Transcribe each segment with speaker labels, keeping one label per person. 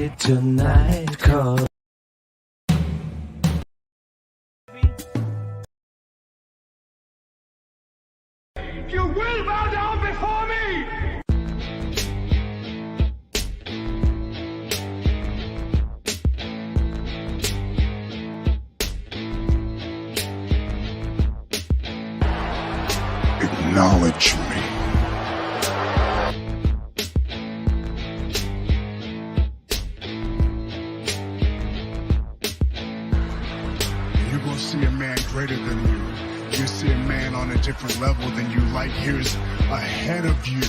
Speaker 1: it tonight, 'cause
Speaker 2: you will bow down before me!
Speaker 3: Acknowledge me. You're going to see a man greater than you. You see a man on a different level than you, like here's ahead of you.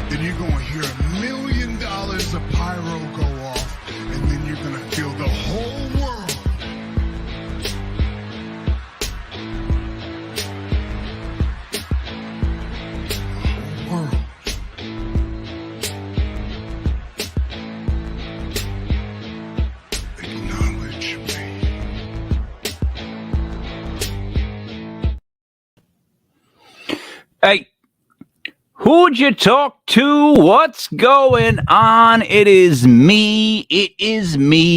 Speaker 3: Then you're going to hear $1 million of pyro go off, and then you're going to feel the whole world. Acknowledge me.
Speaker 4: Hey, who'd you talk to? What's going on? It is me,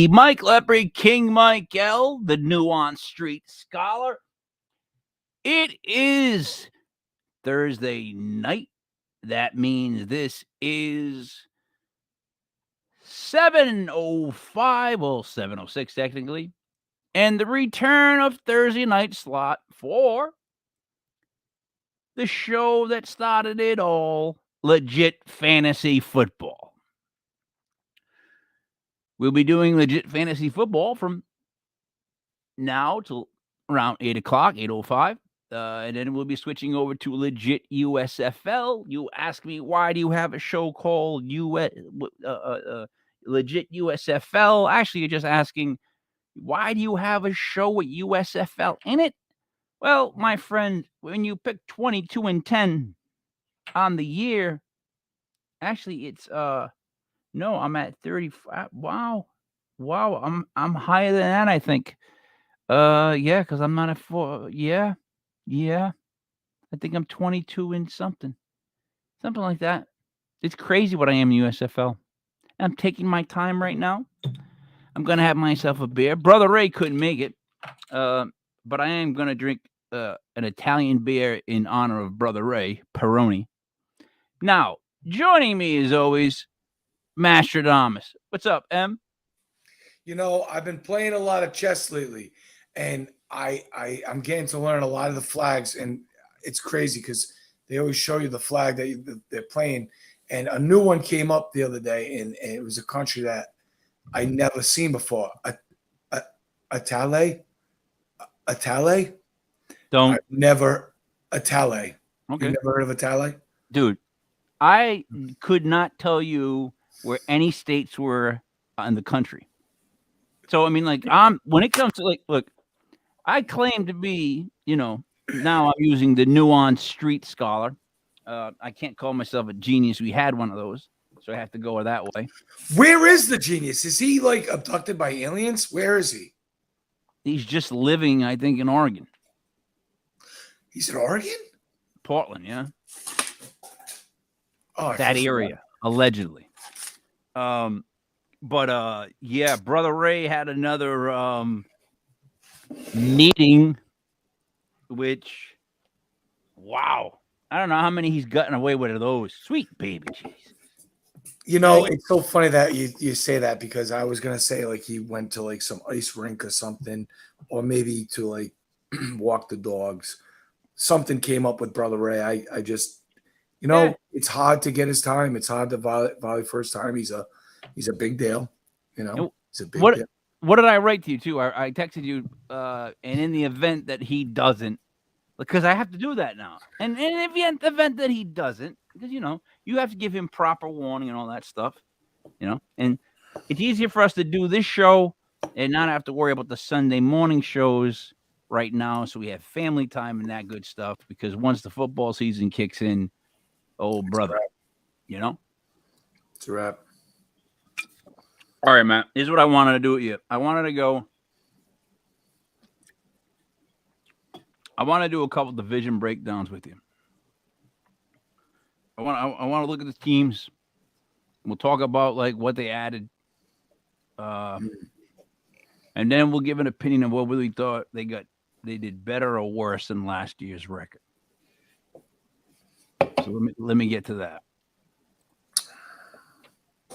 Speaker 4: Mike Lepre, King Mike L, the Nuance Street Scholar. It is Thursday night. That means this is 7:05, well, 7:06 technically, and the return of Thursday night slot for the show that started it all, Legit Fantasy Football. We'll be doing Legit Fantasy Football from now till around 8 o'clock, 8:05. And then we'll be switching over to Legit USFL. You ask me, why do you have a show called Legit USFL? Actually, you're just asking, why do you have a show with USFL in it? Well, my friend, when you pick 22-10 on the year, actually, it's no, I'm at 35. Wow, I'm higher than that, I think. Yeah, because I'm not at 4. Yeah. I think I'm 22 and something like that. It's crazy what I am in USFL. I'm taking my time right now. I'm gonna have myself a beer. Brother Ray couldn't make it, but I am gonna drink an Italian beer in honor of Brother Ray, Peroni. Now, joining me as always, Mastradomus. What's up, M?
Speaker 5: You know, I've been playing a lot of chess lately, and I'm getting to learn a lot of the flags, and it's crazy because they always show you the flag that they're playing. And a new one came up the other day, and it was a country that I never seen before. Atale.
Speaker 4: Don't.
Speaker 5: I've never Atale.
Speaker 4: Okay.
Speaker 5: You never heard of Atale?
Speaker 4: Dude, I could not tell you where any states were in the country. So I mean, like, when it comes to, like, look, I claim to be, now I'm using the Nuance Street Scholar. I can't call myself a genius. We had one of those, so I have to go that way.
Speaker 5: Where is the genius? Is he like abducted by aliens? Where is he?
Speaker 4: He's just living, I think, in Oregon.
Speaker 5: He's in Oregon?
Speaker 4: Portland, yeah.
Speaker 5: Oh,
Speaker 4: that area, allegedly. But yeah, Brother Ray had another meeting, which, wow, I don't know how many he's gotten away with of those. Sweet baby Jesus.
Speaker 5: You know, it's so funny that you say that, because I was gonna say, like, he went to like some ice rink or something, or maybe to like walk the dogs. Something came up with Brother Ray. I just, it's hard to get his time. It's hard to volley first time. He's a big deal. He's a big deal.
Speaker 4: What did I write to you too? I texted you, and in the event that he doesn't, because I have to do that now, and in the event that he doesn't, because you have to give him proper warning and all that stuff, and it's easier for us to do this show and not have to worry about the Sunday morning shows right now, so we have family time and that good stuff, because once the football season kicks in, oh brother,
Speaker 5: it's a wrap.
Speaker 4: All right, man, here's what I wanted to do with you. I wanted to do a couple division breakdowns with you. I want to look at the teams, We'll talk about like what they added, and then we'll give an opinion of what we thought they did better or worse than last year's record. So let me get to that.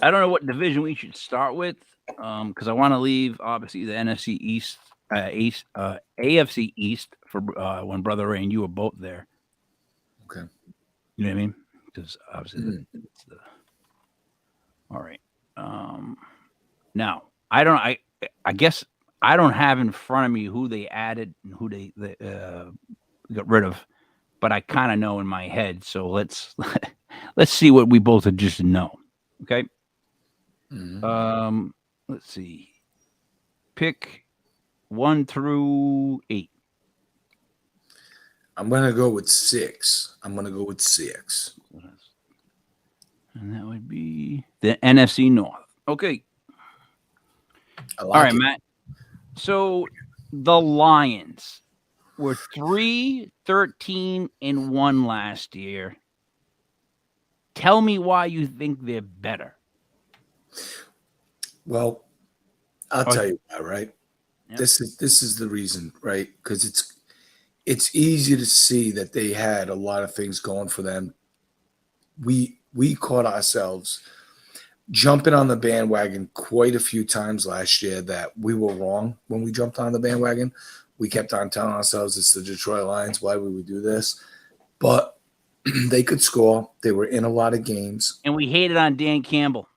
Speaker 4: I don't know what division we should start with, because I want to leave obviously the NFC East, AFC East for when Brother Ray and you were both there.
Speaker 5: Okay.
Speaker 4: You know what I mean? Because obviously it's the. All right. Now I guess I don't have in front of me who they added and who they got rid of, but I kind of know in my head. So let's see what we both just know. Okay. Let's see. Pick 1 through 8.
Speaker 5: I'm gonna go with 6. And
Speaker 4: that would be the NFC North. Okay. All right, Matt. So the Lions were 3-13-1 last year. Tell me why you think they're better.
Speaker 5: Well, I'll tell you why, right?
Speaker 4: Yep.
Speaker 5: This is the reason, right? Because it's easy to see that they had a lot of things going for them. We caught ourselves jumping on the bandwagon quite a few times last year that we were wrong when we jumped on the bandwagon. We kept on telling ourselves it's the Detroit Lions. Why would we do this? But they could score. They were in a lot of games.
Speaker 4: And we hated on Dan Campbell.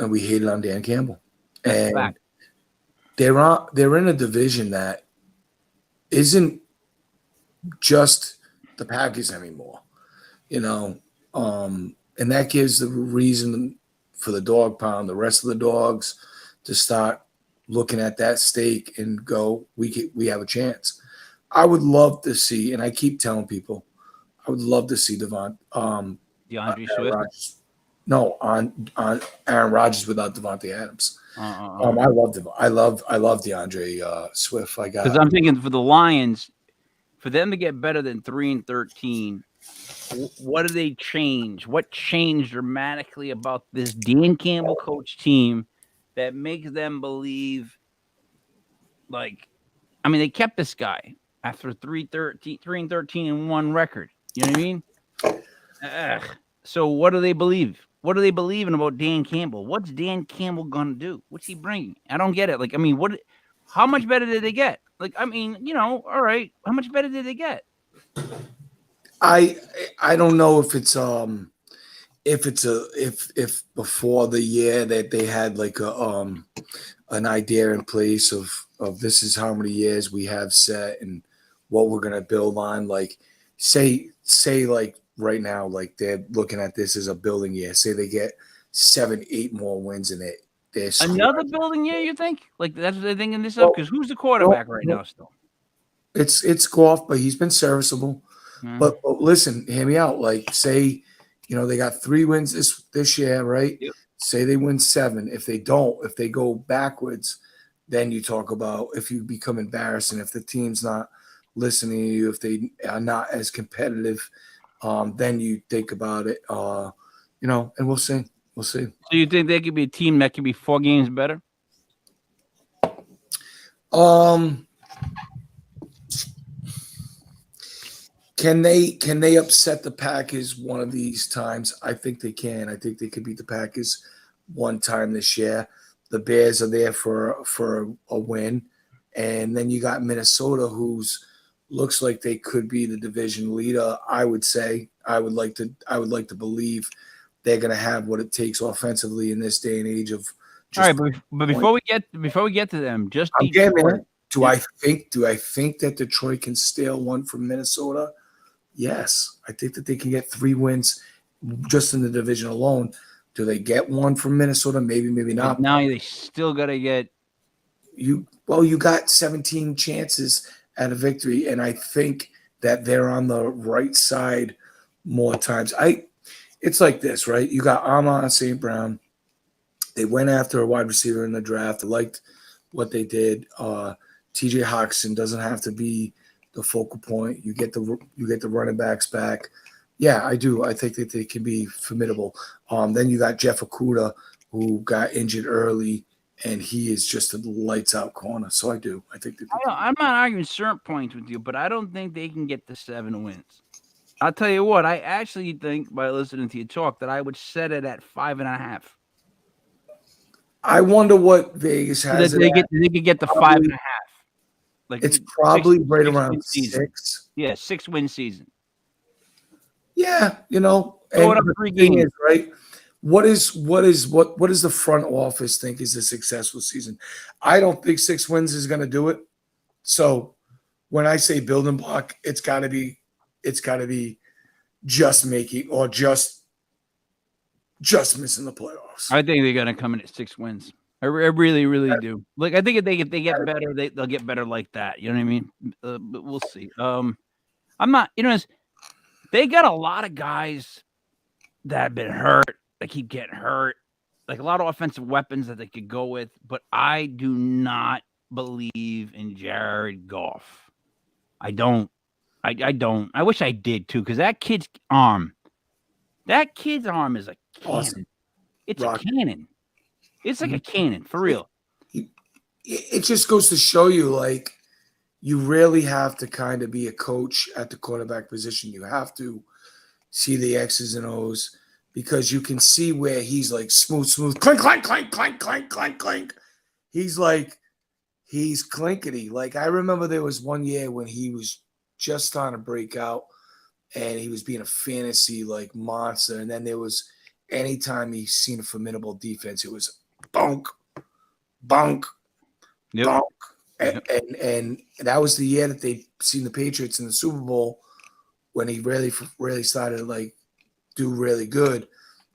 Speaker 5: And
Speaker 4: That's fact.
Speaker 5: They're in a division that isn't just the Packers anymore, and that gives the reason for the dog pound, the rest of the dogs, to start looking at that stake and go, we have a chance. I would love to see, and I keep telling people, I would love to see DeAndre
Speaker 4: Swift.
Speaker 5: No, on Aaron Rodgers without Devontae Adams. I love DeAndre Swift.
Speaker 4: Because I'm thinking for the Lions, for them to get better than 3-13, what do they change? What changed dramatically about this Dan Campbell coach team that makes them believe? Like, I mean, they kept this guy after 3-13-1 record. You know what I mean? So what do they believe? What are they believing about Dan Campbell? What's Dan Campbell gonna do? What's he bringing? I don't get it. Like, I mean, how much better did they get? Like, I mean, all right. How much better did they get?
Speaker 5: I don't know if before the year that they had like an idea in place of this is how many years we have set and what we're gonna build on. Like, say like right now, like they're looking at this as a building year. Say they get 7-8 more wins in it.
Speaker 4: Another building year, you think? Like that's what they're thinking this up? Because who's the quarterback right now still?
Speaker 5: It's Goff, but he's been serviceable. Mm-hmm. But listen, hear me out. Like, say, they got 3 wins this year, right? Yep. Say they win 7. If they go backwards, then you talk about if you become embarrassing, if the team's not listening to you, if they are not as competitive. Then you think about it, and we'll see. So
Speaker 4: you think they could be a team that could be 4 games better?
Speaker 5: Can they upset the Packers one of these times? I think they can. I think they could beat the Packers one time this year. The Bears are there for a win, and then you got Minnesota, who's looks like they could be the division leader. I would say I would like to believe they're going to have what it takes offensively in this day and age of.
Speaker 4: All right, but before we get to them, just
Speaker 5: do I think that Detroit can steal one from Minnesota? Yes, I think that they can get 3 wins just in the division alone. Do they get one from Minnesota? Maybe not.
Speaker 4: But now they still got to get
Speaker 5: you. Well, you got 17 chances at a victory, and I think that they're on the right side more times. It's like this, right? You got Amon St. Brown. They went after a wide receiver in the draft. I liked what they did. TJ Hawkinson doesn't have to be the focal point. You get the running backs back. Yeah, I do. I think that they can be formidable. Then you got Jeff Okuda, who got injured early, and he is just a lights out corner. So I do. I think that
Speaker 4: I'm not arguing certain points with you, but I don't think they can get the 7 wins. I'll tell you what, I actually think by listening to you talk that I would set it at 5.5.
Speaker 5: I wonder what Vegas has.
Speaker 4: They could get the 5.5. Like
Speaker 5: It's probably right around
Speaker 4: win season.
Speaker 5: 6.
Speaker 4: Yeah, 6-win season.
Speaker 5: Yeah, you know,
Speaker 4: Throw it
Speaker 5: and
Speaker 4: up 3
Speaker 5: the thing
Speaker 4: games.
Speaker 5: is, right? What does the front office think is a successful season? I don't think 6 wins is going to do it. So when I say building block, it's got to be just making or just missing the playoffs.
Speaker 4: I think they're going to come in at 6 wins. I really, really do. Like, I think if they get better, they'll get better like that. You know what I mean? But we'll see. I'm not. You know, they got a lot of guys that have been hurt. They keep getting hurt. Like a lot of offensive weapons that they could go with. But I do not believe in Jared Goff. I don't. I don't. I wish I did too, because that kid's arm is a cannon.
Speaker 5: Awesome.
Speaker 4: It's a cannon. It's like a cannon, for real.
Speaker 5: It just goes to show you, like, you really have to kind of be a coach at the quarterback position. You have to see the X's and O's, because you can see where he's like smooth, clink, clank, clank, clank, clank, clank, clank. He's clinkety. Like, I remember there was one year when he was just starting to break out and he was being a fantasy like monster. And then there was anytime he's seen a formidable defense, it was bunk, bunk,
Speaker 4: Yep.
Speaker 5: bunk. And that was the year that they seen the Patriots in the Super Bowl when he really started to like do really good.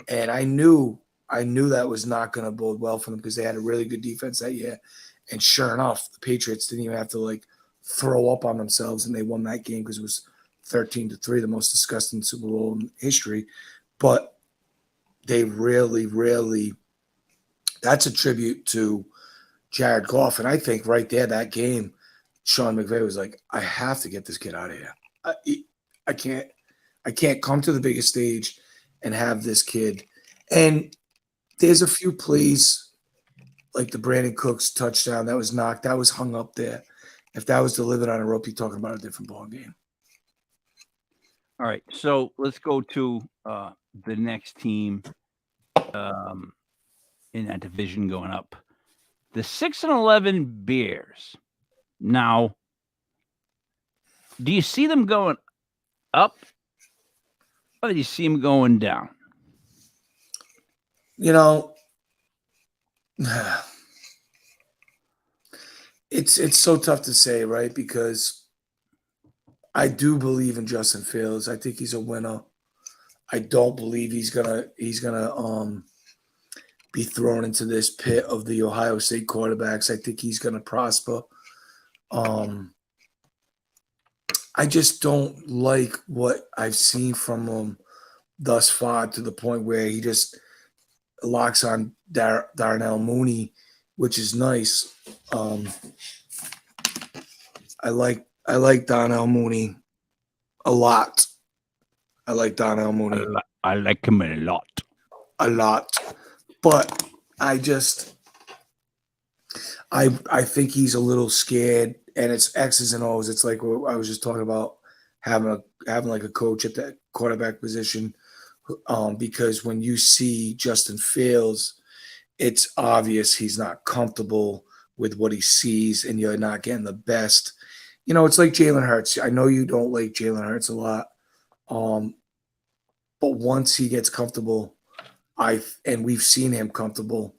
Speaker 5: And I knew that was not going to bode well for them, because they had a really good defense that year. And sure enough, the Patriots didn't even have to like throw up on themselves, and they won that game because it was 13-3, the most disgusting Super Bowl in history. But they really, that's a tribute to Jared Goff. And I think right there, that game, Sean McVay was like, I have to get this kid out of here. I can't come to the biggest stage and have this kid. And there's a few plays like the Brandon Cooks touchdown that was hung up there. If that was delivered on a rope, you're talking about a different ball game.
Speaker 4: All right, so let's go to the next team in that division going up. The 6-11 Bears. Now, do you see them going up, or do you see them going down?
Speaker 5: You know, it's so tough to say, right? Because I do believe in Justin Fields. I think he's a winner. I don't believe he's gonna be thrown into this pit of the Ohio State quarterbacks. I think he's gonna prosper. I just don't like what I've seen from him thus far, to the point where he just locks on Darnell Mooney, which is nice. I like Darnell Mooney a lot. I like Darnell Mooney.
Speaker 4: I like him a lot.
Speaker 5: A lot. But I think he's a little scared, and it's X's and O's. It's like what I was just talking about, having like a coach at that quarterback position, because when you see Justin Fields, it's obvious he's not comfortable with what he sees, and you're not getting the best. You know, it's like Jalen Hurts. I know you don't like Jalen Hurts a lot, but once he gets comfortable, and we've seen him comfortable,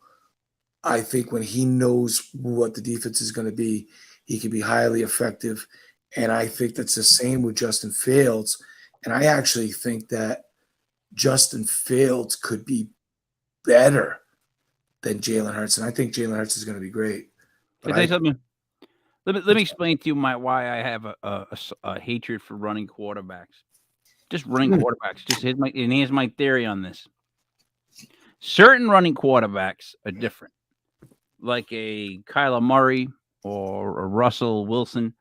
Speaker 5: I think when he knows what the defense is going to be, he can be highly effective. And I think that's the same with Justin Fields. And I actually think that Justin Fields could be better than Jalen Hurts. And I think Jalen Hurts is going to be great. But
Speaker 4: Let me explain to you why I have a hatred for running quarterbacks. Just running quarterbacks. Here's my theory on this. Certain running quarterbacks are different. Like a Kyler Murray or a Russell Wilson.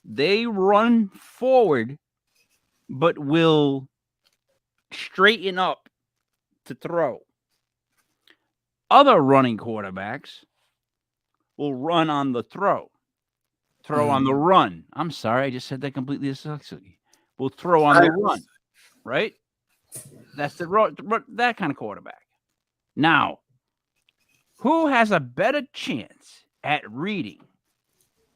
Speaker 4: They run forward, but will straighten up to throw. Other running quarterbacks will run on the throw on the run. I'm sorry, I just said that completely dyslexic. Will throw on the run, right? That's that kind of quarterback. Now, who has a better chance at reading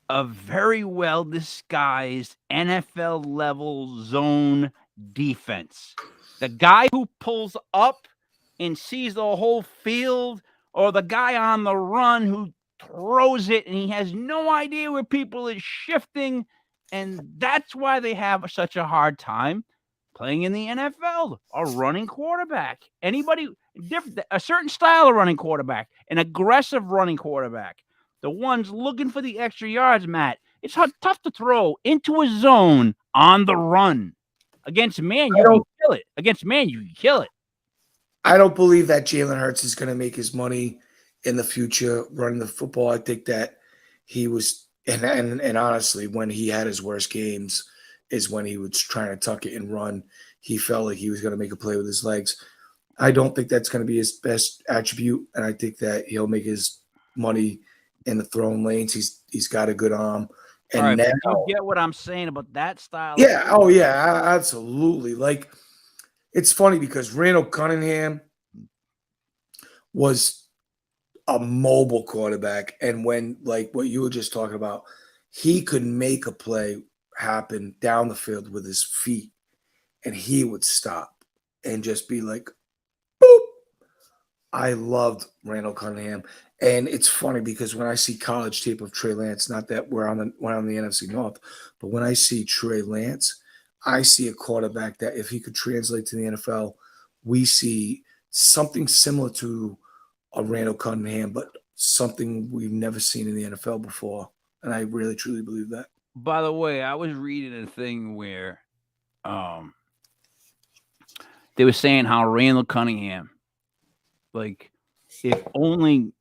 Speaker 4: a very well disguised NFL level zone defense? The guy who pulls up and sees the whole field, or the guy on the run who throws it and he has no idea where people is shifting, and that's why they have such a hard time playing in the NFL. A running quarterback, anybody different, a certain style of running quarterback, an aggressive running quarterback, the ones looking for the extra yards, Matt. It's tough to throw into a zone on the run. Against man, you can kill it. Against man, you can kill it.
Speaker 5: I don't believe that Jalen Hurts is going to make his money in the future running the football. I think that he was, and honestly, when he had his worst games is when he was trying to tuck it and run. He felt like he was going to make a play with his legs. I don't think that's going to be his best attribute, and I think that he'll make his money in the throwing lanes. He's got a good arm. And
Speaker 4: all right,
Speaker 5: now,
Speaker 4: you get what I'm saying about that style?
Speaker 5: Yeah. Oh, yeah. Absolutely. Like, it's funny because Randall Cunningham was a mobile quarterback. And when, like what you were just talking about, he could make a play happen down the field with his feet, and he would stop and just be like, boop. I loved Randall Cunningham. And it's funny because when I see college tape of Trey Lance, not that we're on the NFC North, but when I see Trey Lance, I see a quarterback that if he could translate to the NFL, we see something similar to a Randall Cunningham, but something we've never seen in the NFL before. And I really, truly believe that.
Speaker 4: By the way, I was reading a thing where they were saying how Randall Cunningham, like, if only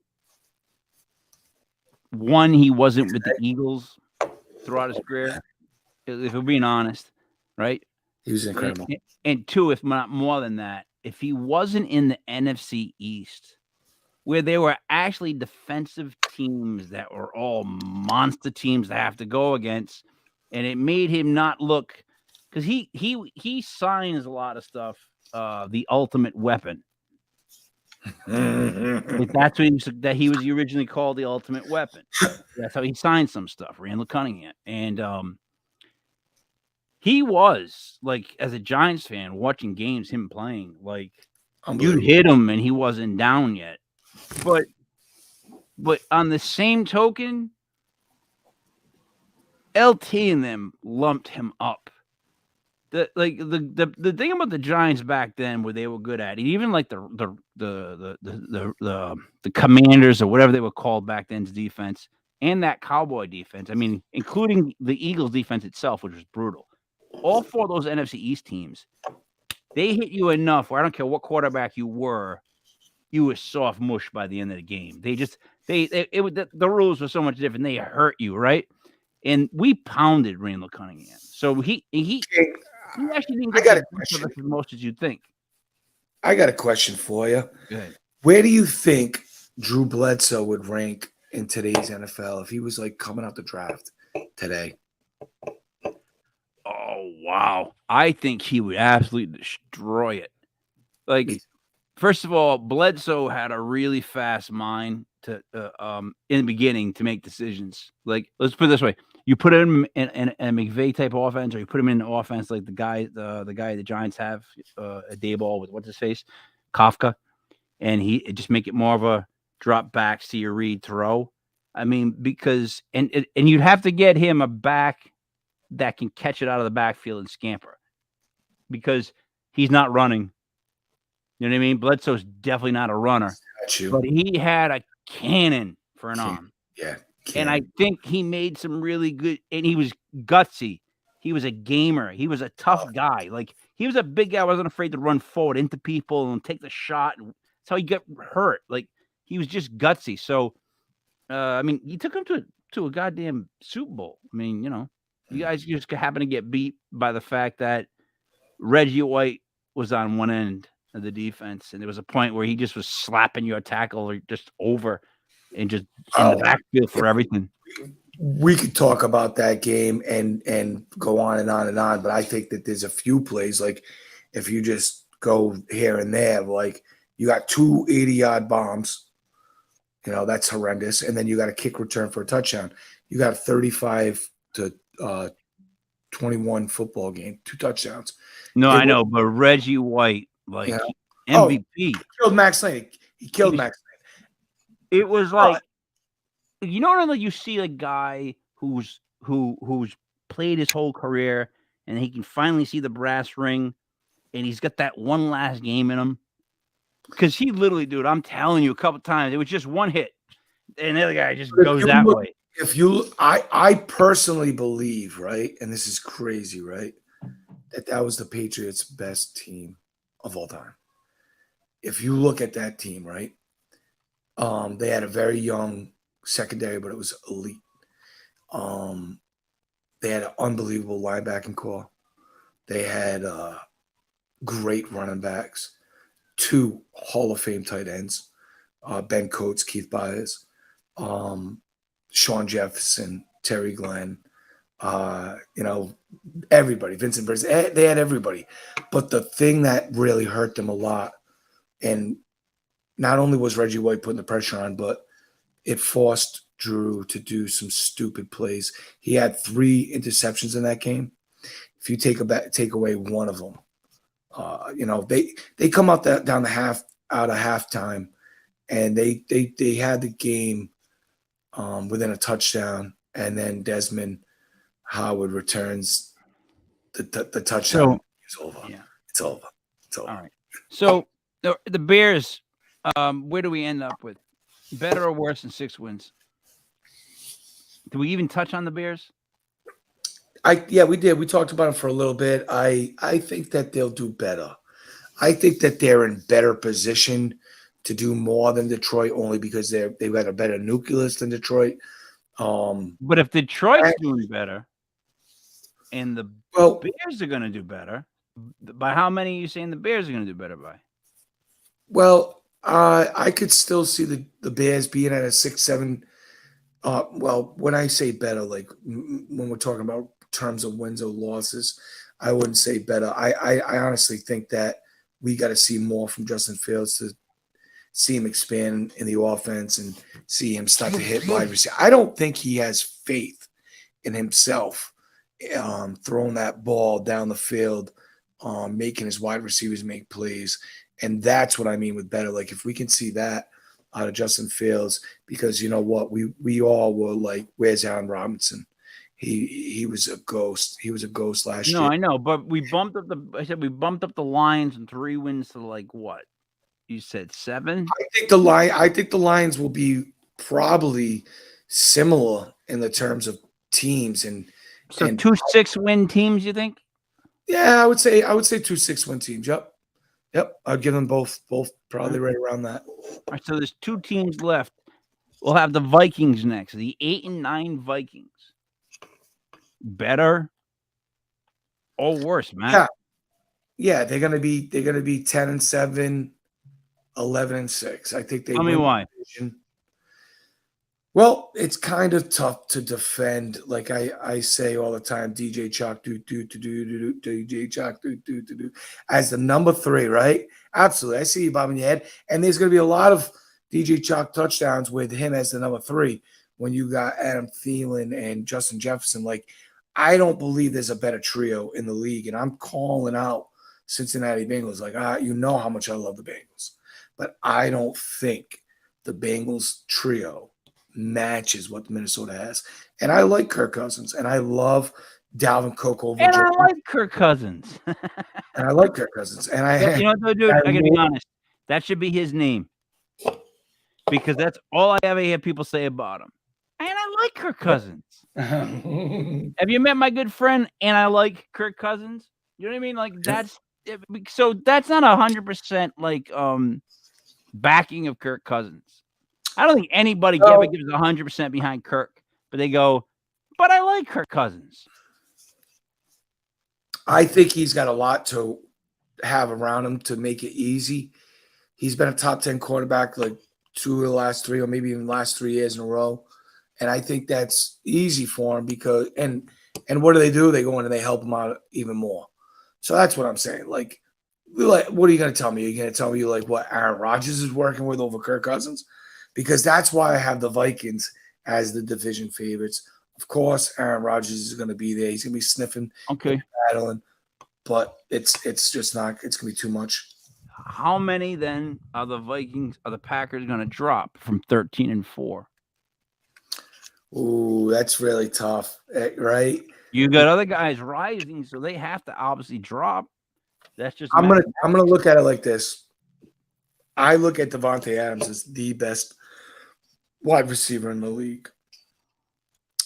Speaker 4: one, he wasn't with the Eagles throughout his career, if we're being honest, right?
Speaker 5: He was incredible.
Speaker 4: And two, if not more than that, if he wasn't in the NFC East, where there were actually defensive teams that were all monster teams to have to go against, and it made him not look, because he signs a lot of stuff, the ultimate weapon. That's what he was originally called, the ultimate weapon. That's how he signed some stuff, Randall Cunningham. And he was, like, as a Giants fan, watching games, him playing, like, you hit him and he wasn't down yet. But on the same token, LT and them lumped him up. The thing about the Giants back then, where they were good at it, even like the Commanders or whatever they were called back then's defense, and that Cowboy defense. I mean, including the Eagles defense itself, which was brutal. All four of those NFC East teams, they hit you enough where I don't care what quarterback you were soft mush by the end of the game. The rules were so much different. They hurt you, right? And we pounded Randall Cunningham. So he actually didn't get as most as you'd think.
Speaker 5: I got a question for you.
Speaker 4: Good.
Speaker 5: Where do you think Drew Bledsoe would rank in today's NFL if he was like coming out the draft today?
Speaker 4: Oh, wow. I think he would absolutely destroy it. Like, first of all, Bledsoe had a really fast mind to in the beginning to make decisions. Like, let's put it this way. You put him in a McVay type offense, or you put him in an offense like the guy the Giants have, a day ball with what's his face, Kafka, and he just make it more of a drop back, see your read, throw. I mean, because and you'd have to get him a back that can catch it out of the backfield and scamper, because he's not running. You know what I mean? Bledsoe's definitely not a runner, but he had a cannon for an arm.
Speaker 5: Yeah.
Speaker 4: And I think he made some really good, and he was gutsy. He was a gamer. He was a tough guy. Like, he was a big guy. Wasn't afraid to run forward into people and take the shot. And that's how he got hurt. Like, he was just gutsy. So, I mean, he took him to a goddamn Super Bowl. I mean, you know, you guys just happen to get beat by the fact that Reggie White was on one end of the defense, and there was a point where he just was slapping your tackle or just over and just in the backfield for everything.
Speaker 5: We could talk about that game and go on and on and on, but I think that there's a few plays, like if you just go here and there, like you got 2 80-yard bombs, that's horrendous, and then you got a kick return for a touchdown. You got a 35 to 21 football game, 2 touchdowns.
Speaker 4: No, I know, but Reggie White, MVP.
Speaker 5: He killed Max Lane. He killed Max Lane.
Speaker 4: It was like, you see a guy who's played his whole career and he can finally see the brass ring and he's got that one last game in him. Because he literally, dude, I'm telling you, a couple times, it was just one hit and the other guy just goes that way.
Speaker 5: I personally believe, right, and this is crazy, right, that was the Patriots' best team of all time. If you look at that team, right, they had a very young secondary, but it was elite. They had an unbelievable linebacking core. They had great running backs, 2 Hall of Fame tight ends, Ben Coates, Keith Byers, Sean Jefferson, Terry Glenn, everybody, Vincent Burns. They had everybody. But the thing that really hurt them a lot, and not only was Reggie White putting the pressure on, but it forced Drew to do some stupid plays. He had 3 interceptions in that game. If you take away one of them, they come out down the out of halftime, and they had the game within a touchdown, and then Desmond Howard returns the touchdown. It's over. Yeah. It's over.
Speaker 4: All right. So the Bears, where do we end up with? Better or worse than 6 wins? Do we even touch on the Bears?
Speaker 5: Yeah, we did. We talked about them for a little bit. I think that they'll do better. I think that they're in better position to do more than Detroit, only because they've got a better nucleus than Detroit.
Speaker 4: But if Detroit's doing better and the Bears are going to do better, by how many are you saying the Bears are going to do better by?
Speaker 5: Well, I could still see the Bears being at a 6-7. When I say better, like when we're talking about terms of wins or losses, I wouldn't say better. I honestly think that we got to see more from Justin Fields to see him expand in the offense and see him start to hit wide receiver. I don't think he has faith in himself throwing that ball down the field, making his wide receivers make plays. And that's what I mean with better. Like, if we can see that out of Justin Fields, because you know what? We all were like, where's Allen Robinson? He was a ghost. He was a ghost last year.
Speaker 4: No, I know, but we bumped up the Lions and 3 wins to like what? You said 7?
Speaker 5: I think the Lions will be probably similar in the terms of teams and
Speaker 4: 2 6-win teams, you think?
Speaker 5: Yeah, I would say 2 6-win teams. Yep. I'd give them both probably right around that.
Speaker 4: All right, so there's 2 teams left. We'll have the Vikings next. The 8-9 Vikings. Better or worse, man?
Speaker 5: Yeah, they're gonna be 10-7, 11-6. I think they.
Speaker 4: Tell me why.
Speaker 5: Well, it's kind of tough to defend. Like I say all the time, DJ Chalk DJ Chalk as the number 3, right? Absolutely, I see you bobbing your head. And there's gonna be a lot of DJ Chalk touchdowns with him as the number 3 when you got Adam Thielen and Justin Jefferson. Like, I don't believe there's a better trio in the league, and I'm calling out Cincinnati Bengals. Like, you know how much I love the Bengals, but I don't think the Bengals trio matches what Minnesota has. And I like Kirk Cousins, and I love Dalvin Cook over.
Speaker 4: And I like Kirk Cousins.
Speaker 5: And I like Kirk Cousins. And
Speaker 4: you know what, dude? I gotta be honest. That should be his name, because that's all I ever hear people say about him. And I like Kirk Cousins. Have you met my good friend? And I like Kirk Cousins. You know what I mean? Like, that's not 100% like backing of Kirk Cousins. I don't think anybody ever gives 100% behind Kirk, but they go, but I like Kirk Cousins.
Speaker 5: I think he's got a lot to have around him to make it easy. He's been a top 10 quarterback like 2 of the last 3, or maybe even the last 3 years in a row. And I think that's easy for him because and what do? They go in and they help him out even more. So that's what I'm saying. Like what are you going to tell me? You're going to tell me like what Aaron Rodgers is working with over Kirk Cousins? Because that's why I have the Vikings as the division favorites. Of course, Aaron Rodgers is going to be there. He's going to be sniffing, battling, but it's just not. It's going to be too much.
Speaker 4: How many then are the Packers going to drop from 13-4?
Speaker 5: Ooh, that's really tough, right?
Speaker 4: You got other guys rising, so they have to obviously drop. That's just
Speaker 5: I'm gonna look at it like this. I look at Devontae Adams as the best wide receiver in the league,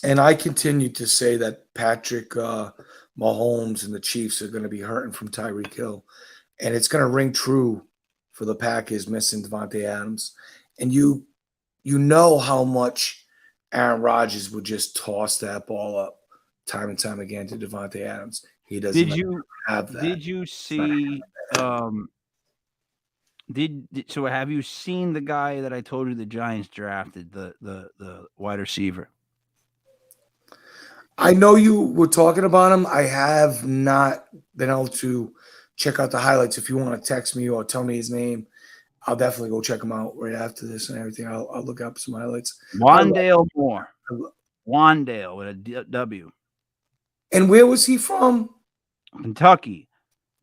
Speaker 5: and I continue to say that Patrick Mahomes and the Chiefs are going to be hurting from Tyreek Hill, and it's going to ring true for the Packers missing Devontae Adams, and you know how much Aaron Rodgers would just toss that ball up time and time again to Devontae Adams. He doesn't have that.
Speaker 4: Did you see so have you seen the guy that I told you the Giants drafted, the wide receiver?
Speaker 5: I know you were talking about him. I have not been able to check out the highlights. If you want to text me or tell me his name, I'll definitely go check him out right after this and everything. I'll look up some highlights.
Speaker 4: Wandale Moore. Wandale with a W.
Speaker 5: And where was he from?
Speaker 4: Kentucky.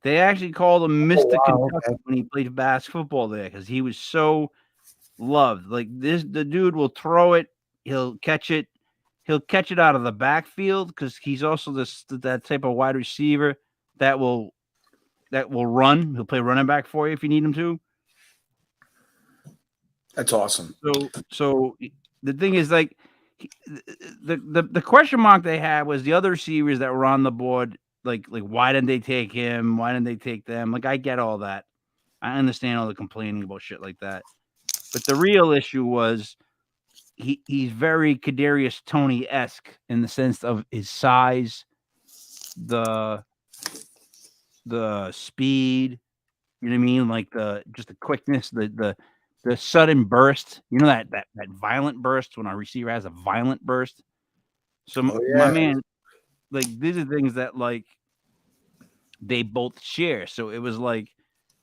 Speaker 4: They actually called him Mr. Kentucky when he played basketball there because he was so loved. Like the dude will throw it, he'll catch it out of the backfield because he's also that type of wide receiver that will run. He'll play running back for you if you need him to.
Speaker 5: That's awesome.
Speaker 4: So the thing is, like, the question mark they had was the other receivers that were on the board. Like why didn't they take him? Why didn't they take them? Like, I get all that. I understand all the complaining about shit like that. But the real issue was he's very Kadarius Toney-esque in the sense of his size, the speed, you know what I mean? Like just the quickness, the sudden burst. You know that violent burst when a receiver has a violent burst. So my man, like, these are things that like they both share. So it was like,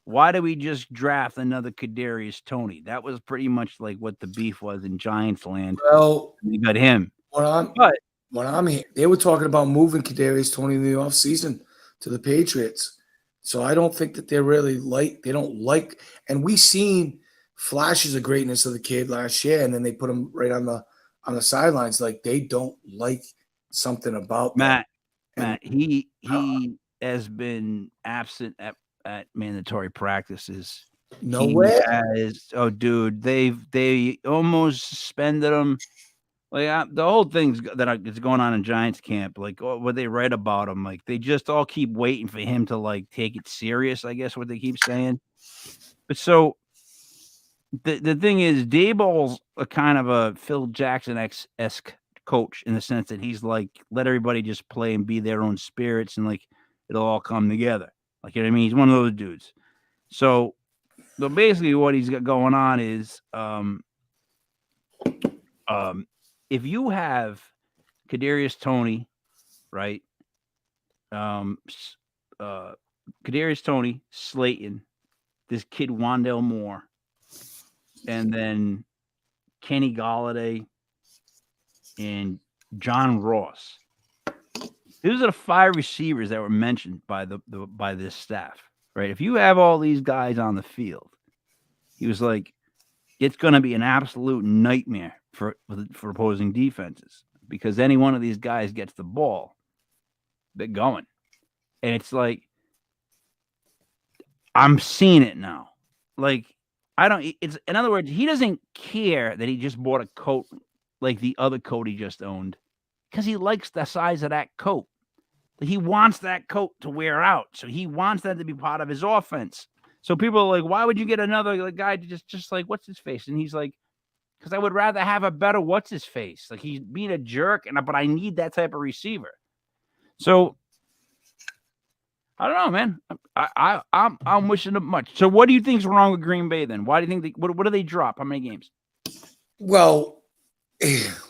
Speaker 4: why do we just draft another Kadarius Toney? That was pretty much like what the beef was in Giants land.
Speaker 5: Well,
Speaker 4: we got him.
Speaker 5: When I'm here, they were talking about moving Kadarius Toney in the offseason to the Patriots. So I don't think that they don't like, and we seen flashes of greatness of the kid last year, and then they put him right on the sidelines. Like, they don't like something about
Speaker 4: Matt. He has been absent at mandatory practices.
Speaker 5: No way.
Speaker 4: Oh, dude, they almost suspended him. Like, the whole thing's that is going on in Giants camp. Like, what they write about him, like they just all keep waiting for him to like take it serious. I guess what they keep saying. But so the thing is, Daboll's a kind of a Phil Jackson-esque coach in the sense that he's like, let everybody just play and be their own spirits, and like it'll all come together. Like, you know what I mean? He's one of those dudes. So basically what he's got going on is if you have Kadarius Toney, right? Kadarius Toney, Slayton, this kid Wandale Moore, and then Kenny Golladay and John Ross. These are the 5 receivers that were mentioned by by this staff, right? If you have all these guys on the field, he was like, it's going to be an absolute nightmare for opposing defenses because any one of these guys gets the ball, they're going. And it's like, I'm seeing it now. Like, in other words, he doesn't care that he just bought a coat like the other coat he just owned because he likes the size of that coat. He wants that coat to wear out. So he wants that to be part of his offense. So people are like, why would you get another guy to just like, what's his face? And he's like, because I would rather have a better what's his face. Like, he's being a jerk, but I need that type of receiver. So I don't know, man. I'm wishing them much. So, what do you think's wrong with Green Bay then? Why do you think what do they drop? How many games?
Speaker 5: Well,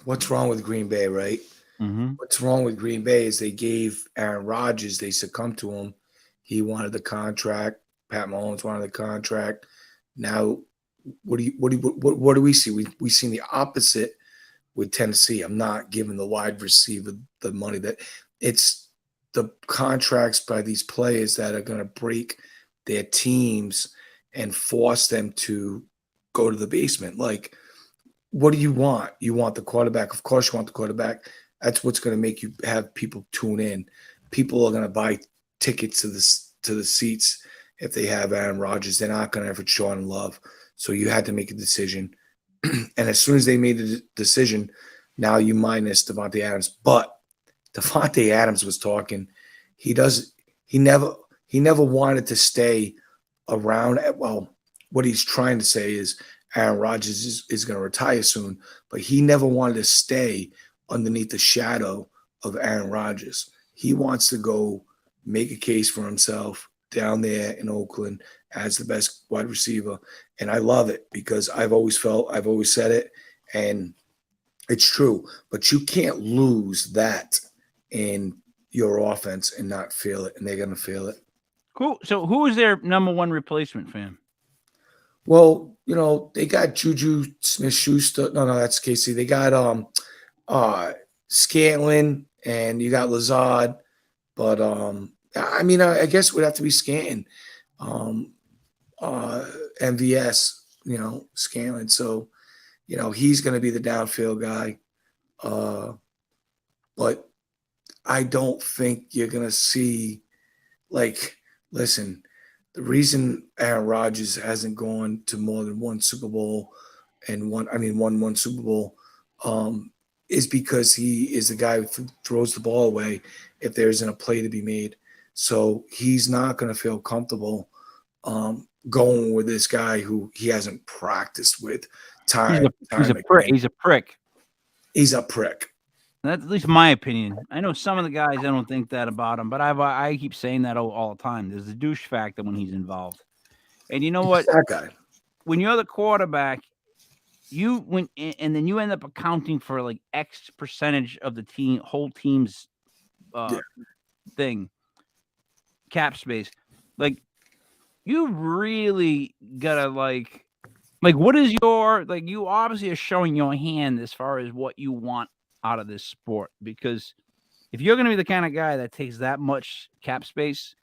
Speaker 5: what's wrong with Green Bay, right?
Speaker 4: Mm-hmm.
Speaker 5: What's wrong with Green Bay is they gave Aaron Rodgers, they succumbed to him. He wanted the contract. Pat Mahomes wanted the contract. Now, what do we see? We seen the opposite with Tennessee. I'm not giving the wide receiver the money that it's the contracts by these players that are going to break their teams and force them to go to the basement. Like, what do you want? You want the quarterback. Of course you want the quarterback. That's what's going to make you have people tune in. People are going to buy tickets to the seats if they have Aaron Rodgers. They're not going to have Sean Love. So you had to make a decision. And as soon as they made the decision, now you minus Devontae Adams. But Devontae Adams was talking. He never wanted to stay around. Well, what he's trying to say is Aaron Rodgers is going to retire soon, but he never wanted to stay underneath the shadow of Aaron Rodgers. He wants to go make a case for himself down there in Oakland as the best wide receiver. And I love it because I've always said it, and it's true. But you can't lose that in your offense and not feel it, and they're going to feel it.
Speaker 4: Cool. So, who is their number one replacement, fam?
Speaker 5: Well, they got Juju Smith-Schuster. No, that's Casey. They got Scantlin, and you got Lazard. But I guess it would have to be Scantlin. MVS, Scantlin. So, he's going to be the downfield guy. But I don't think you're going to see, listen, the reason Aaron Rodgers hasn't gone to more than one Super Bowl and won one Super Bowl is because he is the guy who throws the ball away if there isn't a play to be made. So he's not going to feel comfortable going with this guy who he hasn't practiced with.
Speaker 4: He's a prick.
Speaker 5: He's a prick.
Speaker 4: That's at least my opinion. I know some of the guys, I don't think that about him, but I keep saying that all the time. There's a douche factor when he's involved. And you know what?
Speaker 5: That guy.
Speaker 4: When you're the quarterback, and then you end up accounting for like X percentage of the whole team's thing, cap space. Like, you really gotta like what is your you obviously are showing your hand as far as what you want out of this sport, because if you're going to be the kind of guy that takes that much cap space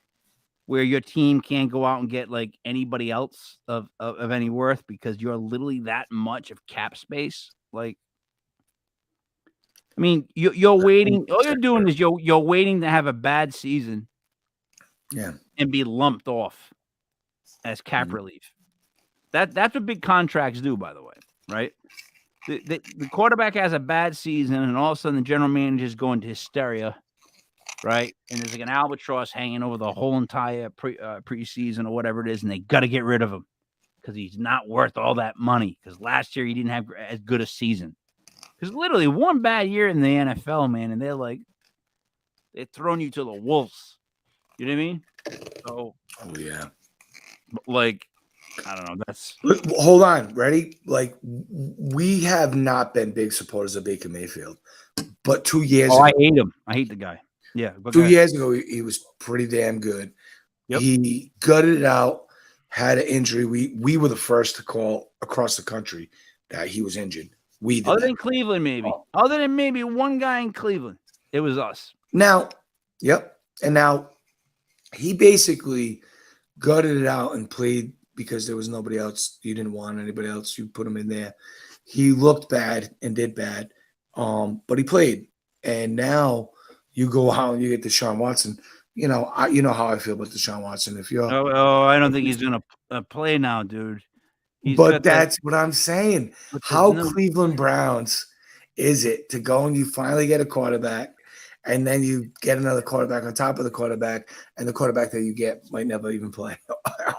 Speaker 4: where your team can't go out and get like anybody else of any worth because you're literally that much of cap space, you're waiting. All you're doing is you're waiting to have a bad season, and be lumped off as cap relief. That's what big contracts do, by the way, right? The quarterback has a bad season, and all of a sudden the general manager's going to hysteria, right? And there's like an albatross hanging over the whole entire preseason or whatever it is, and they got to get rid of him because he's not worth all that money. Because last year he didn't have as good a season. Because literally one bad year in the NFL, man, and they're throwing you to the wolves. You know what I mean? So,
Speaker 5: yeah,
Speaker 4: I don't know. That's
Speaker 5: hold on. Ready? We have not been big supporters of Baker Mayfield, but 2 years ago,
Speaker 4: I hate him. I hate the guy. Yeah.
Speaker 5: 2 years ago, he was pretty damn good. Yep. He gutted it out, had an injury. We were the first to call across the country that he was injured. We did.
Speaker 4: Other than Cleveland, maybe. Other than maybe one guy in Cleveland, it was us.
Speaker 5: Now, yep. And now he basically gutted it out and played because there was nobody else. You didn't want anybody else. You put him in there. He looked bad and did bad, but he played. And now you go out and you get Deshaun Watson. You know how I feel about Deshaun Watson. If you're,
Speaker 4: I don't think he's gonna play now, dude.
Speaker 5: But that's what I'm saying. How Cleveland Browns is it to go and you finally get a quarterback, and then you get another quarterback on top of the quarterback, and the quarterback that you get might never even play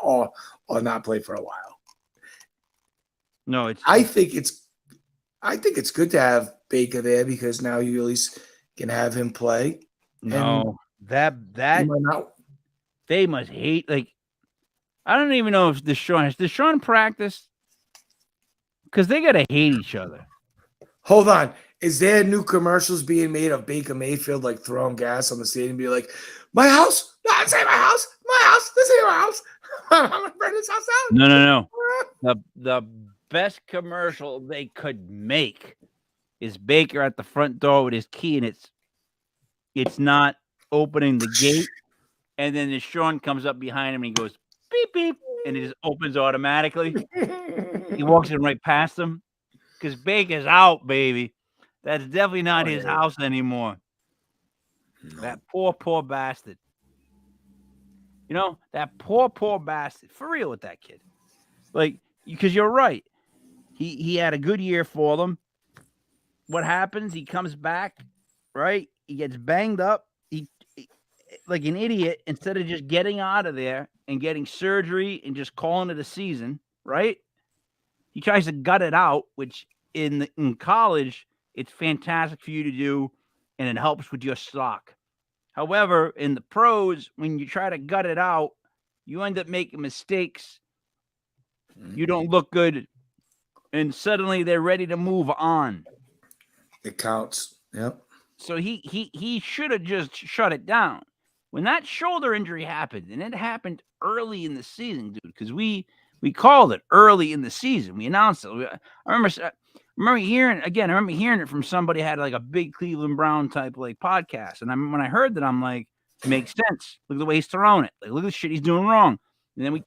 Speaker 5: or not play for a while.
Speaker 4: No,
Speaker 5: I think it's good to have Baker there because now you at least can have him play.
Speaker 4: No, that
Speaker 5: he might not.
Speaker 4: they must hate. Like, I don't even know if Deshaun practiced, because they gotta hate each other.
Speaker 5: Hold on. Is there new commercials being made of Baker Mayfield like throwing gas on the stadium, be like, "My house? No, this ain't my house. My house. This ain't my house. I'm gonna burn this house down."
Speaker 4: No. The best commercial they could make is Baker at the front door with his key, and it's not opening the gate, and then Deshaun comes up behind him and he goes beep beep, and it just opens automatically. He walks in right past him because Baker's out, baby. That's definitely not his house anymore. No. That poor bastard. You know, that poor bastard. For real with that kid. Like, because you're right. He had a good year for them. What happens? He comes back, right? He gets banged up. He like an idiot, instead of just getting out of there and getting surgery and just calling it a season, right? He tries to gut it out, which in college, it's fantastic for you to do, and it helps with your stock. However, in the pros, when you try to gut it out, you end up making mistakes. You don't look good, and suddenly they're ready to move on.
Speaker 5: It counts. Yep.
Speaker 4: So he should have just shut it down. When that shoulder injury happened, and it happened early in the season, dude, because we called it early in the season. We announced it. I remember hearing it from somebody who had like a big Cleveland Brown type like podcast. And when I heard that, I'm like, makes sense. Look at the way he's throwing it. Like, look at the shit he's doing wrong. And then we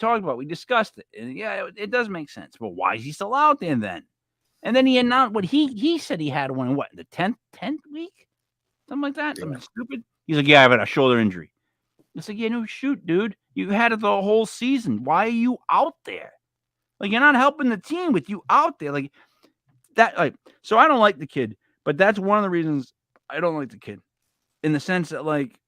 Speaker 4: discussed it. And yeah, it does make sense. But why is he still out there then? And then he announced what he said he had one, what, the 10th week? Something like that? Something stupid. He's like, yeah, I've had a shoulder injury. It's like, yeah, no, shoot, dude. You had it the whole season. Why are you out there? Like, you're not helping the team with you out there. Like, that, like, so I don't like the kid, but that's one of the reasons I don't like the kid. In the sense that, like,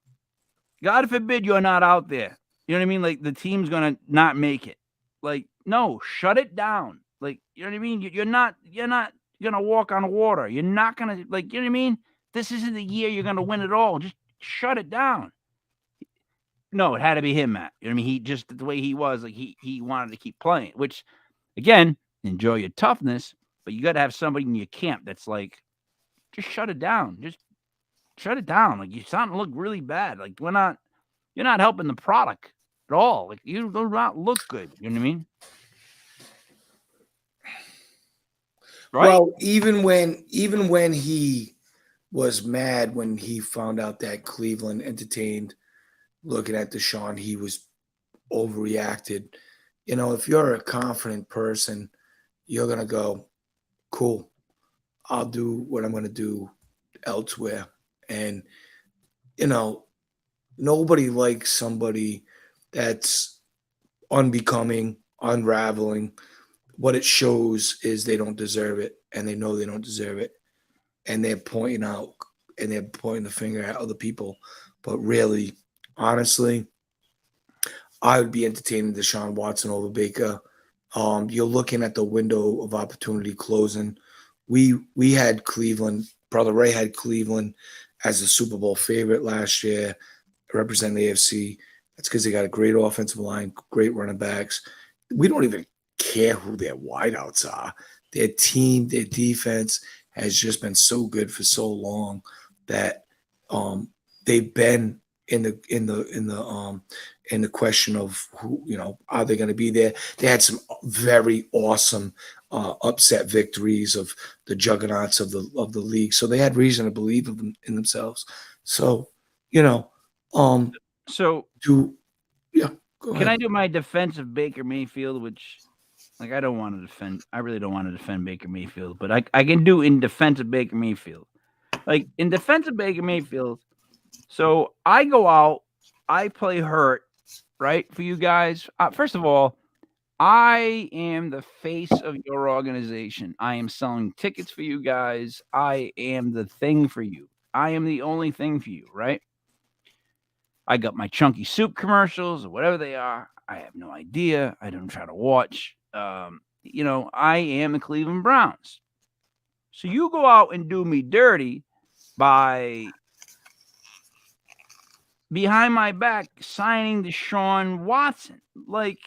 Speaker 4: God forbid you're not out there. You know what I mean? Like, the team's gonna not make it. Like, no, shut it down. Like, you know what I mean? You're not gonna walk on water. You're not gonna, like, you know what I mean? This isn't the year you're gonna win it all. Just shut it down. No, it had to be him, Matt. You know what I mean? He just, the way he was, like, he wanted to keep playing, which, again, enjoy your toughness, but you got to have somebody in your camp that's like, just shut it down. Just shut it down. Like, you're starting to look really bad. Like, you're not helping the product at all. Like, you do not look good. You know what I mean? Right?
Speaker 5: Well, even when he was mad when he found out that Cleveland entertained looking at Deshaun, he was overreacted. You know, if you're a confident person, you're going to go, cool, I'll do what I'm going to do elsewhere. And, you know, nobody likes somebody that's unbecoming, unraveling. What it shows is they don't deserve it, and they know they don't deserve it. And they're pointing the finger at other people. But really, honestly, I would be entertaining Deshaun Watson over Baker. You're looking at the window of opportunity closing. We had Cleveland. Brother Ray had Cleveland as a Super Bowl favorite last year, representing the AFC. That's because they got a great offensive line, great running backs. We don't even care who their wideouts are. Their team, their defense has just been so good for so long that they've been in the question of who, you know, are they going to be there? They had some very awesome upset victories of the juggernauts of the league, so they had reason to believe in themselves. So, you know,
Speaker 4: Can
Speaker 5: ahead.
Speaker 4: I do my defense of Baker Mayfield, which, like, I really don't want to defend Baker Mayfield, but I can do in defense of Baker Mayfield. Like, in defense of Baker Mayfield, so I go out, I play hurt, right, for you guys. First of all, I am the face of your organization. I am selling tickets for you guys. I am the thing for you. I am the only thing for you, right? I got my chunky soup commercials or whatever they are. I have no idea. I don't try to watch. You know, I am the Cleveland Browns. So you go out and do me dirty by behind my back signing Deshaun Watson. Like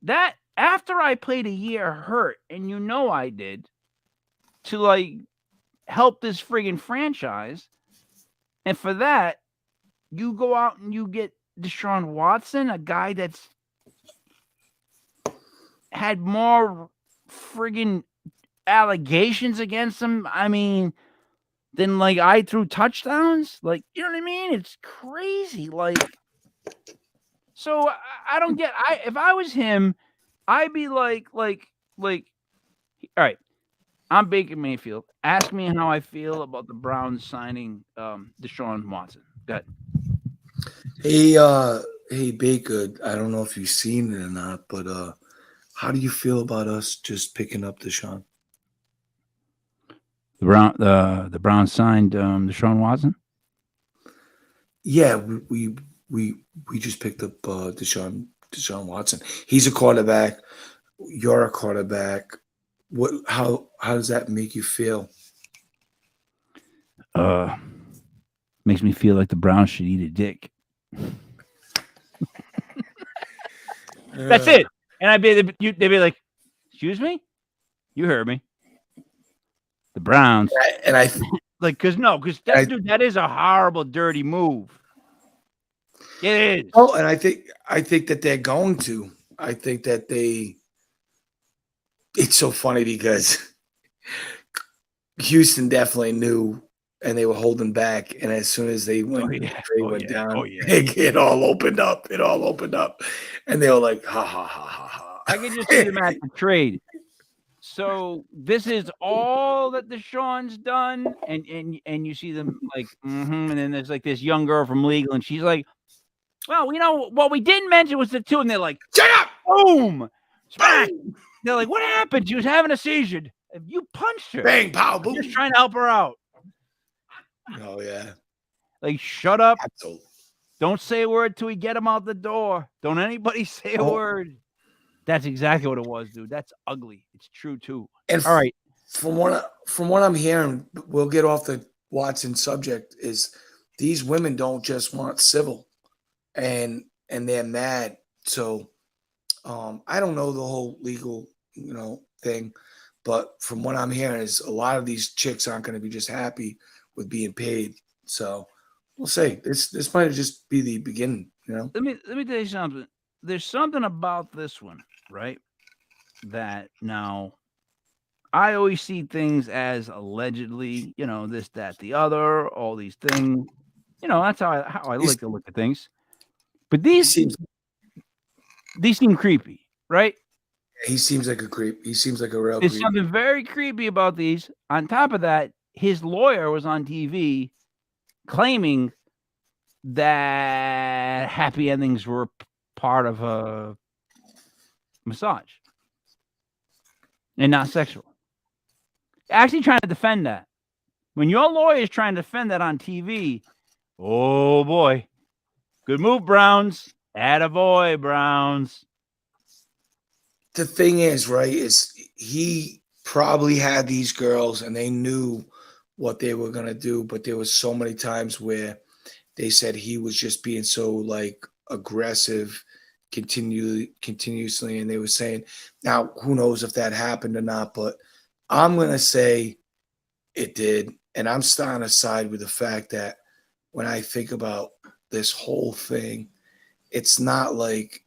Speaker 4: that after I played a year hurt, and you know I did, to like help this friggin' franchise. And for that, you go out and you get Deshaun Watson, a guy that's had more friggin' allegations against him. I mean, than like I threw touchdowns. Like, you know what I mean? It's crazy. Like, so I don't get. If I was him, I'd be like. All right, I'm Baker Mayfield. Ask me how I feel about the Browns signing Deshaun Watson. Go ahead.
Speaker 5: Hey Baker, I don't know if you've seen it or not, but how do you feel about us just picking up Deshaun?
Speaker 4: The Browns signed Deshaun Watson.
Speaker 5: Yeah, we just picked up Deshaun Watson. He's a quarterback. You're a quarterback. How does that make you feel?
Speaker 4: Makes me feel like the Browns should eat a dick. That's it. And they'd be like, "Excuse me, you heard me." The Browns,
Speaker 5: and I
Speaker 4: like, because that is a horrible, dirty move. It is.
Speaker 5: Oh, and I think that they're going to. I think that it's so funny because Houston definitely knew, and they were holding back. And as soon as they went down, it all opened up. It all opened up, and they were like, "Ha ha ha ha ha!"
Speaker 4: I can just see them at the trade. So this is all that Deshaun's done, and you see them like, and then there's like this young girl from Legal, and she's like, "Well, what we didn't mention was the two," and they're like,
Speaker 5: "Shut up!"
Speaker 4: Boom, smack. They're like, "What happened? She was having a seizure. You punched her."
Speaker 5: Bang, pow, boom.
Speaker 4: Just trying to help her out.
Speaker 5: Oh yeah.
Speaker 4: Like, shut up.
Speaker 5: Absolutely.
Speaker 4: Don't say a word till we get him out the door. Don't anybody say a word. That's exactly what it was, dude. That's ugly. It's true too.
Speaker 5: And
Speaker 4: all right.
Speaker 5: From what I'm hearing, we'll get off the Watson subject, is these women don't just want civil, and they're mad. So I don't know the whole legal, thing, but from what I'm hearing is a lot of these chicks aren't going to be just happy with being paid. So we'll see. This might just be the beginning,
Speaker 4: Let me tell you something. There's something about this one, right? That now I always see things as allegedly, this, that, the other, all these things. That's how I like to look at things. But these seem creepy, right?
Speaker 5: He seems like a creep. He seems like a real
Speaker 4: There's
Speaker 5: creep.
Speaker 4: something very creepy about these. On top of that, his lawyer was on TV claiming that happy endings were part of a massage and not sexual. Actually trying to defend that. When your lawyer is trying to defend that on TV, oh boy. Good move, Browns. Attaboy, Browns.
Speaker 5: The thing is, right, is he probably had these girls and they knew what they were going to do, but there was so many times where they said he was just being so like aggressive continuously, and they were saying, now who knows if that happened or not, but I'm going to say it did. And I'm starting to side with the fact that when I think about this whole thing, it's not like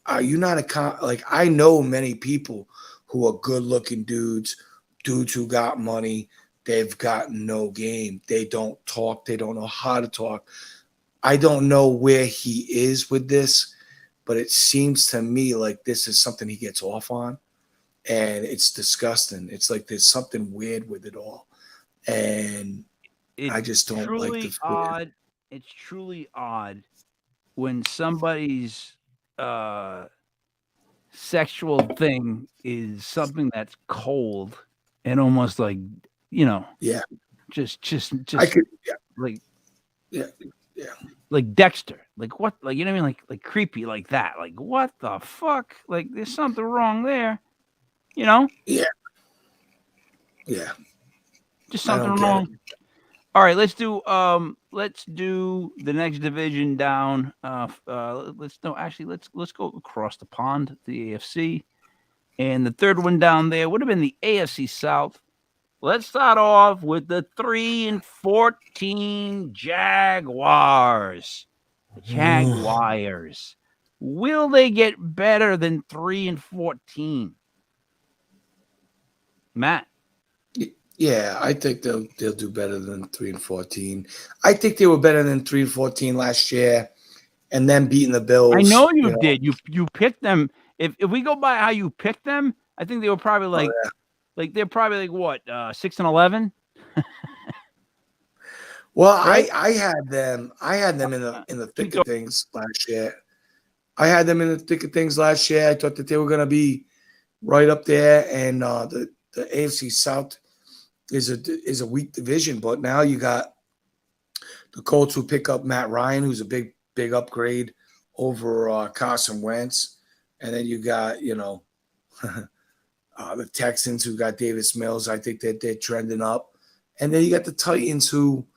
Speaker 5: are you not I know many people who are good looking dudes who got money. They've got no game. They don't talk. They don't know how to talk. I don't know where he is with this, but it seems to me like this is something he gets off on, and it's disgusting. It's like there's something weird with it all, and I just don't like the
Speaker 4: odd. It's truly odd when somebody's sexual thing is something that's cold and almost like, just
Speaker 5: I could,
Speaker 4: like Dexter, like what, like, you know what I mean, like creepy, like that, like what the fuck, like there's something wrong there,
Speaker 5: yeah,
Speaker 4: just something wrong. All right, let's do the next division down. Let's go across the pond, the AFC, and the third one down there would have been the AFC South. Let's start off with the 3-14 Jaguars. The Jaguars. Will they get better than 3-14? Matt.
Speaker 5: Yeah, I think they'll do better than 3-14. I think they were better than 3-14 last year, and then beating the Bills.
Speaker 4: I know you did. You picked them. If we go by how you picked them, I think they were probably they're probably what 6-11.
Speaker 5: Well,
Speaker 4: right?
Speaker 5: I had them in the thick of things last year. I had them in the thick of things last year. I thought that they were going to be right up there, and the AFC South is a weak division. But now you got the Colts who pick up Matt Ryan, who's a big upgrade over Carson Wentz, and then you got the Texans who got Davis Mills. I think that they're trending up, and then you got the Titans who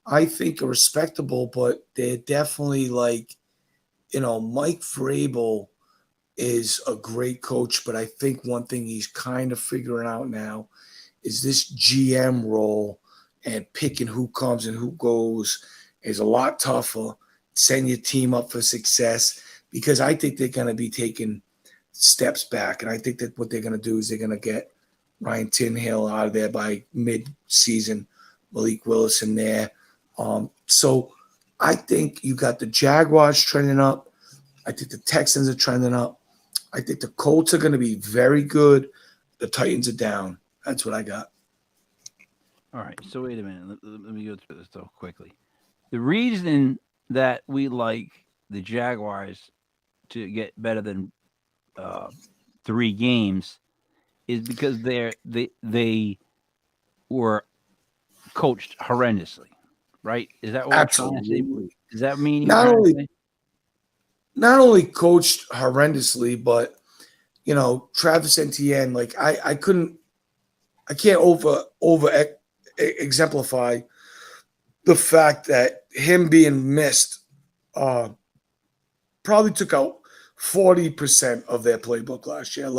Speaker 5: I think are respectable, but they're definitely Mike Vrabel is a great coach, but I think one thing he's kind of figuring out now is this GM role, and picking who comes and who goes is a lot tougher. Send your team up for success, because I think they're going to be taking steps back, and I think that what they're going to do is they're going to get Ryan Tannehill out of there by mid-season, Malik Willis in there. So I think you got the Jaguars trending up. I think the Texans are trending up. I think the Colts are going to be very good. The Titans are down. That's what I got.
Speaker 4: All right. So wait a minute. Let me go through this though quickly. The reason that we like the Jaguars to get better than 3 games is because they were coached horrendously, right? Is that what
Speaker 5: Absolutely?
Speaker 4: Does that mean
Speaker 5: not only coached horrendously, but Travis Etienne, I can't over exemplify the fact that him being missed probably took out 40% of their playbook last year.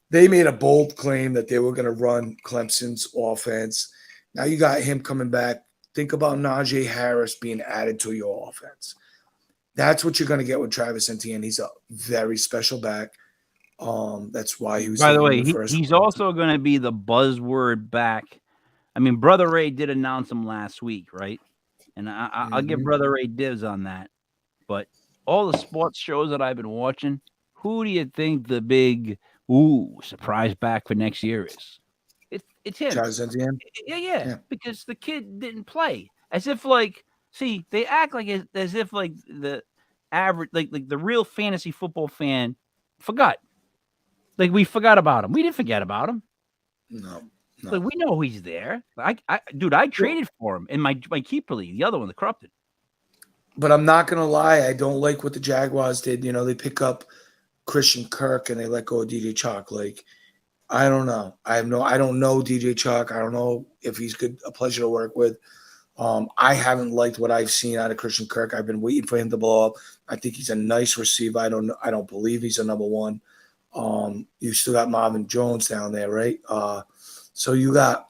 Speaker 5: They made a bold claim that they were going to run Clemson's offense. Now you got him coming back. Think about Najee Harris being added to your offense. That's what you're going to get with Travis Etienne. He's a very special back. That's why he was.
Speaker 4: By the way, he's also going to be the buzzword back. I mean, Brother Ray did announce him last week, right? And I'll give Brother Ray dibs on that. But all the sports shows that I've been watching, who do you think the big surprise back for next year is? It's him.
Speaker 5: Travis Etienne?
Speaker 4: Yeah. Because the kid didn't play. As if they act as if the average, the real fantasy football fan forgot. We forgot about him. We didn't forget about him.
Speaker 5: No.
Speaker 4: We know he's there. I traded for him in my keeper league, the other one, the corrupted.
Speaker 5: But I'm not gonna lie, I don't like what the Jaguars did. They pick up Christian Kirk and they let go of DJ Chalk. I don't know. I don't know DJ Chalk. I don't know if he's good, a pleasure to work with. I haven't liked what I've seen out of Christian Kirk. I've been waiting for him to blow up. I think he's a nice receiver. I don't believe he's a number one. You still got Marvin Jones down there, right? So you got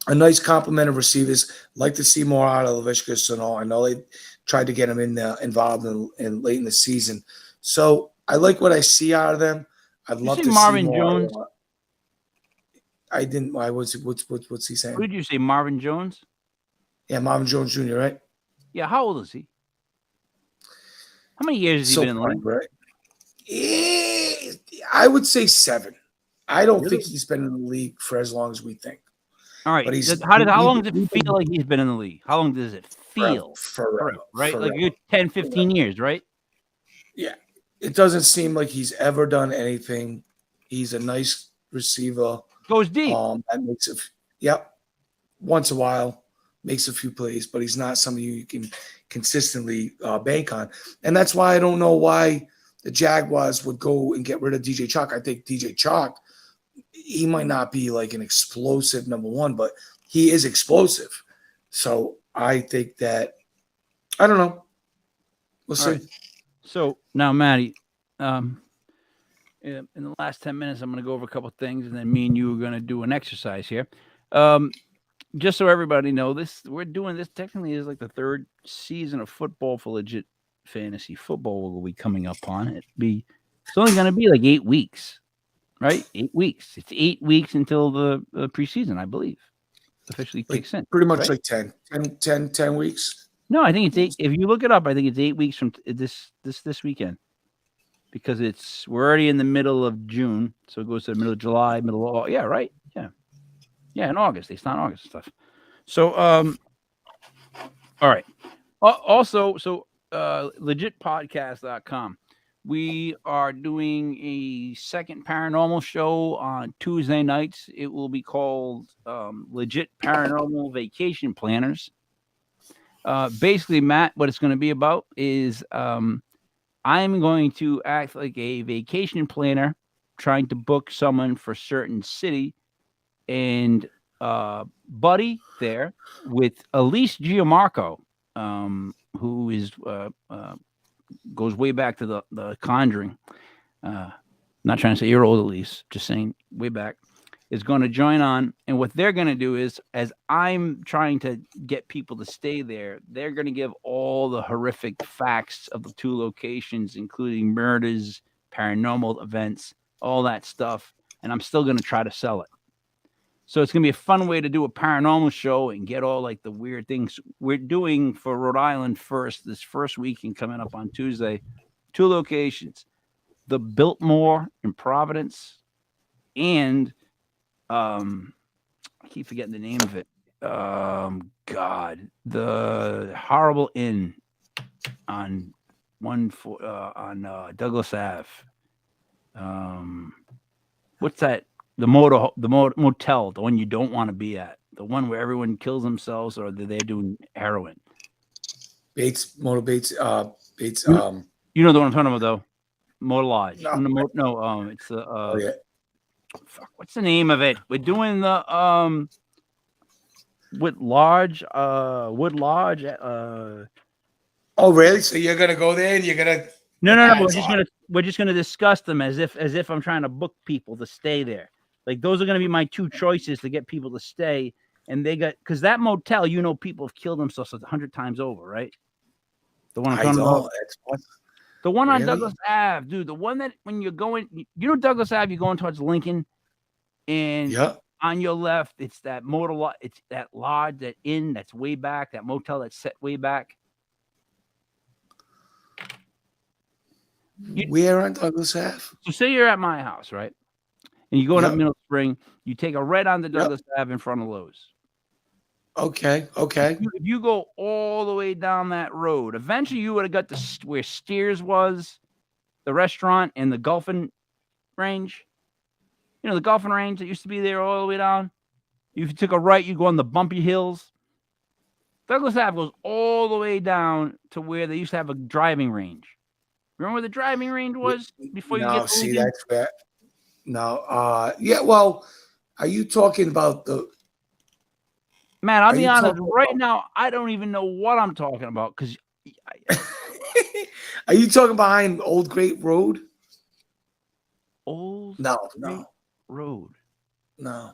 Speaker 5: a nice complement of receivers. Like to see more out of Laviska Shenault. I know they tried to get him involved in late in the season. So I like what I see out of them. I'd love to see
Speaker 4: Marvin
Speaker 5: more.
Speaker 4: Jones.
Speaker 5: I didn't. What's he saying?
Speaker 4: What did you say, Marvin Jones?
Speaker 5: Yeah, Marvin Jones Jr., right?
Speaker 4: Yeah. How old is he? How many years has he been in the league?
Speaker 5: Right? I would say 7. I don't think he's been in the league for as long as we think.
Speaker 4: All right.
Speaker 5: But
Speaker 4: how long does it feel like he's been in the league? How long does it feel?
Speaker 5: Forever,
Speaker 4: right?
Speaker 5: Forever.
Speaker 4: Good 10, 15 years, right?
Speaker 5: Yeah. It doesn't seem like he's ever done anything. He's a nice receiver.
Speaker 4: Goes deep.
Speaker 5: That makes once in a while makes a few plays, but he's not somebody you can consistently bank on. And that's why I don't know why the Jaguars would go and get rid of DJ Chalk. I think DJ Chalk, he might not be an explosive number one, but he is explosive. So I think that I don't know. We'll see.
Speaker 4: Right. So now, Maddie, in the last 10 minutes, I'm going to go over a couple things, and then me and you are going to do an exercise here. Just so everybody know, we're doing this technically is like the third season of football for Legit Fantasy Football will be coming up on. It's only going to be like 8 weeks, right? 8 weeks. It's 8 weeks until the preseason, I believe, officially kicks in.
Speaker 5: Pretty much
Speaker 4: right?
Speaker 5: like 10 weeks.
Speaker 4: No, I think it's 8. If you look it up, I think it's 8 weeks from this weekend, because we're already in the middle of June, so it goes to the middle of July, middle of right, in August they start August and stuff. So all right. Also, so legitpodcast.com. We are doing a second paranormal show on Tuesday nights. It will be called Legit Paranormal Vacation Planners. Basically, Matt, what it's going to be about is I'm going to act like a vacation planner trying to book someone for a certain city, and Buddy there with Elise Gianmarco, who is goes way back to the Conjuring. Not trying to say you're old, Elise, just saying way back, is going to join on. And what they're going to do is, as I'm trying to get people to stay there, they're going to give all the horrific facts of the two locations, including murders, paranormal events, all that stuff. And I'm still going to try to sell it. So it's going to be a fun way to do a paranormal show and get all like the weird things we're doing for Rhode Island this first weekend coming up on Tuesday. 2 locations, the Biltmore in Providence, and I keep forgetting the name of it. The Horrible Inn on Douglas Ave. What's that? The motel, the one you don't want to be at, the one where everyone kills themselves or they're doing heroin.
Speaker 5: Bates.
Speaker 4: You know the one I'm talking about, though. Motor Lodge.
Speaker 5: No.
Speaker 4: It's the fuck. What's the name of it? We're doing the Wood Lodge. Wood Lodge.
Speaker 5: Oh, really? So you're gonna go there and you're gonna?
Speaker 4: No. We're just gonna discuss them as if I'm trying to book people to stay there. Like, those are gonna be my 2 choices to get people to stay. And because that motel, people have killed themselves 100 times over, right? The one I'm talking about. The one on Douglas Ave, dude. The one that when you're going, Douglas Ave, you're going towards Lincoln, and on your left, it's that it's that lodge, that inn that's way back, that motel that's set way back.
Speaker 5: Where on Douglas Ave?
Speaker 4: So say you're at my house, right? And you go up Middle Spring, you take a right on the Douglas Ave in front of Lowe's.
Speaker 5: Okay.
Speaker 4: If you go all the way down that road, eventually you would have got to where Steers was, the restaurant, and the golfing range. The golfing range that used to be there all the way down. If you took a right, you go on the bumpy hills. Douglas Ave goes all the way down to where they used to have a driving range. Remember where the driving range was before you get to
Speaker 5: see,
Speaker 4: Lincoln?
Speaker 5: that's where. No. Yeah. Well, are you talking about the?
Speaker 4: Man, I'll be honest. Right now, I don't even know what I'm talking about because.
Speaker 5: Are you talking behind Old Great Road?
Speaker 4: Old
Speaker 5: Great
Speaker 4: Road.
Speaker 5: No.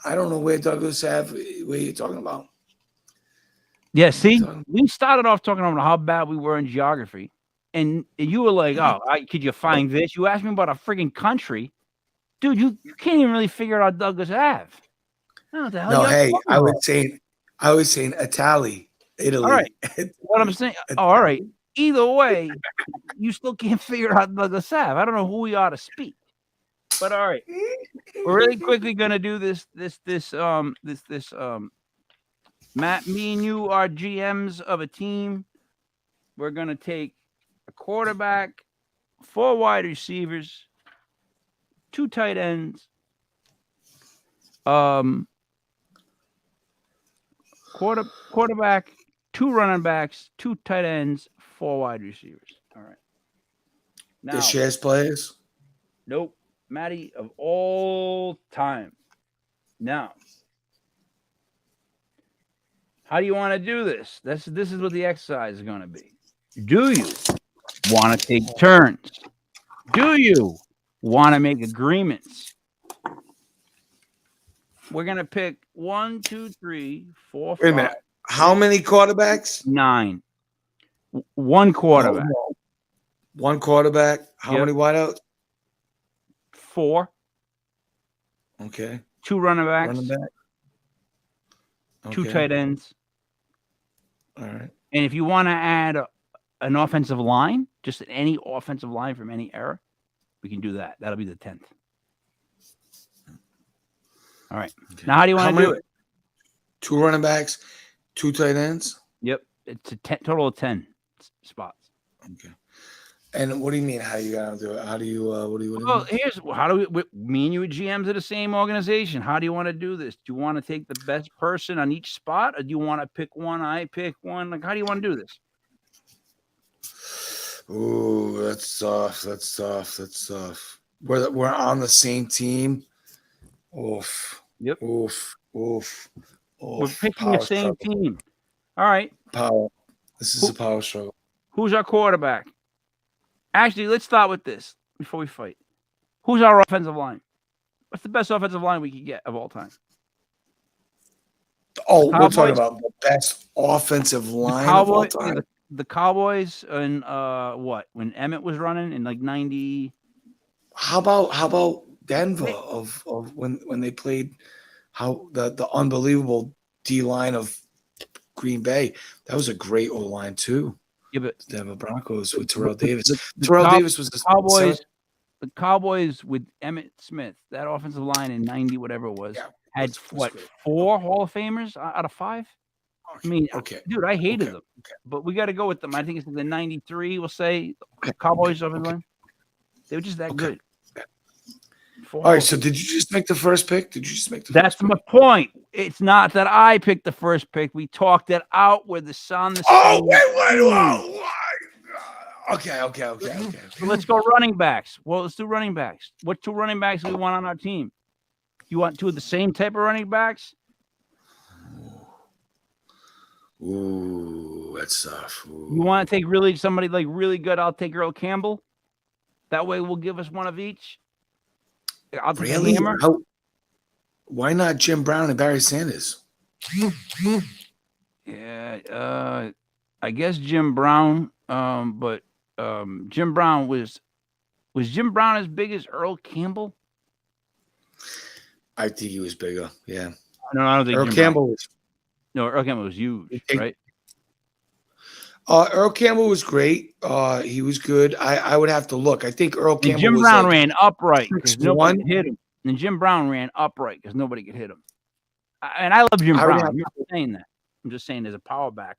Speaker 5: I don't know where Douglas Ave. Where you're talking about?
Speaker 4: Yeah. See, we started off talking about how bad we were in geography, and you were like, "Oh, could you find this?" You asked me about a friggin' country, dude. You can't even really figure out Douglas Ave.
Speaker 5: No, hey, I was saying Italy.
Speaker 4: All right. What I'm saying. All right. Either way, you still can't figure out Douglas Ave. I don't know who we ought to speak. But all right. We're really quickly gonna do this. Matt, me and you are GMs of a team. We're gonna take a quarterback, 4 wide receivers, 2 tight ends, quarterback, 2 running backs, 2 tight ends, 4 wide receivers. All right. Now,
Speaker 5: the shares players?
Speaker 4: Nope. Matty of all time. Now, How do you want to do this? This is what the exercise is going to be. Do you want to take turns? Do you want to make agreements? We're going to pick 1, 2, 3, 4, 5.
Speaker 5: Wait a minute. How many quarterbacks?
Speaker 4: 9. One quarterback.
Speaker 5: No. One quarterback. How many wideouts?
Speaker 4: 4.
Speaker 5: Okay.
Speaker 4: 2 running backs.
Speaker 5: Running back.
Speaker 4: 2 tight ends.
Speaker 5: All right.
Speaker 4: And if you want to add an offensive line, just any offensive line from any era, we can do that. That'll be the 10th. All right. Okay. Now, how do you want to do it?
Speaker 5: 2 running backs, 2 tight ends?
Speaker 4: Yep. It's a total of 10 spots.
Speaker 5: Okay. And what do you mean? How you gonna do it? How do you? What do you?
Speaker 4: Well, here's how do we? Me and you, GMs, are the same organization. How do you want to do this? Do you want to take the best person on each spot, or do you want to pick one? I pick one. Like, how do you want to do this?
Speaker 5: Ooh, that's tough. That's tough. That's tough. We're on the same team. Oof.
Speaker 4: Yep.
Speaker 5: Oof. Oof.
Speaker 4: We're picking the same team. All right.
Speaker 5: Power. This is a power struggle.
Speaker 4: Who's our quarterback? Actually, let's start with this before we fight. Who's our offensive line? What's the best offensive line we could get of all time?
Speaker 5: Oh, we're talking about the best offensive line of all time.
Speaker 4: The Cowboys and what? When Emmett was running in like 90.
Speaker 5: How about Denver of when they played the unbelievable D line of Green Bay? That was a great O line too.
Speaker 4: Yeah, but
Speaker 5: Denver Broncos with Terrell Davis. Terrell Davis was the
Speaker 4: Cowboys. The Cowboys with Emmitt Smith, that offensive line in 90, whatever it was, had what, 4 Hall of Famers out of 5? I mean, dude, I hated them. But we got to go with them. I think it's the 93, we'll say, Cowboys offensive line. They were just that good.
Speaker 5: All right, so did you just make the first pick?
Speaker 4: That's my point. It's not that I picked the first pick. We talked it out with the sun.
Speaker 5: Wait. Okay.
Speaker 4: So let's go running backs. Well, let's do running backs. What 2 running backs do we want on our team? You want 2 of the same type of running backs?
Speaker 5: Ooh, that's tough.
Speaker 4: You want to take somebody like really good? I'll take Earl Campbell. That way we'll give us one of each. I'll take a hammer.
Speaker 5: Why not Jim Brown and Barry Sanders?
Speaker 4: Yeah, I guess Jim Brown. But Jim Brown was Jim Brown as big as Earl Campbell?
Speaker 5: I think he was bigger. Yeah.
Speaker 4: No, I don't think
Speaker 5: Earl Campbell was.
Speaker 4: No, Earl Campbell was huge, right?
Speaker 5: Earl Campbell was great. He was good. I would have to look. I think Earl Campbell.
Speaker 4: Jim Brown ran upright because
Speaker 5: 6'1".
Speaker 4: nobody could hit him. And Jim Brown ran upright because nobody could hit him. And I love Jim Brown. I'm not saying that. I'm just saying there's a power back.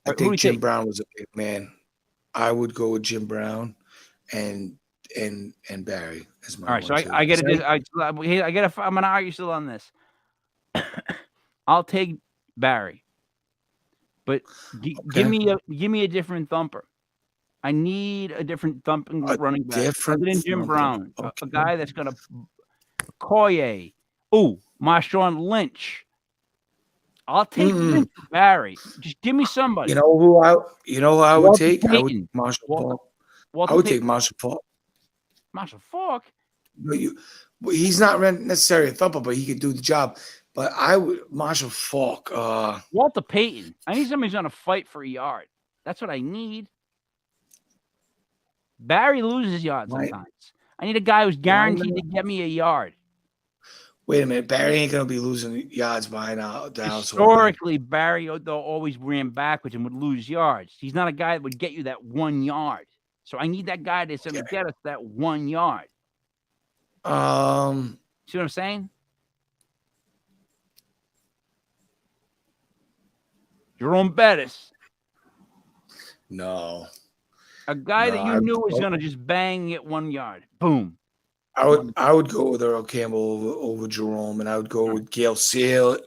Speaker 5: I think Jim Brown was a big man. I would go with Jim Brown and Barry as my.
Speaker 4: All right, so I get it. I'm gonna argue still on this. I'll take Barry, but give me a different thumper. I need a different thumping running back other than Jim Brown. A guy that's gonna Koye. Ooh, Marshawn Lynch. I'll take Barry. Just give me somebody.
Speaker 5: You know who I would take? I would Marshall Falk. I would take Marshall Falk.
Speaker 4: Marshall Falk?
Speaker 5: He's not necessarily a thumper, but he could do the job. But I would Marshall Falk.
Speaker 4: Walter Payton. I need somebody who's gonna fight for a yard. That's what I need. Barry loses yards sometimes. I need a guy who's guaranteed to get me a yard.
Speaker 5: Wait a minute, Barry ain't gonna be losing yards behind Dallas.
Speaker 4: Historically, Barry though always ran backwards and would lose yards. He's not a guy that would get you that 1 yard. So I need that guy that's gonna get us that 1 yard. See what I'm saying? Jerome Bettis.
Speaker 5: No.
Speaker 4: A guy that you knew was gonna just bang it 1 yard. Boom.
Speaker 5: I would go with Earl Campbell over Jerome, and I would go with Gale Sayers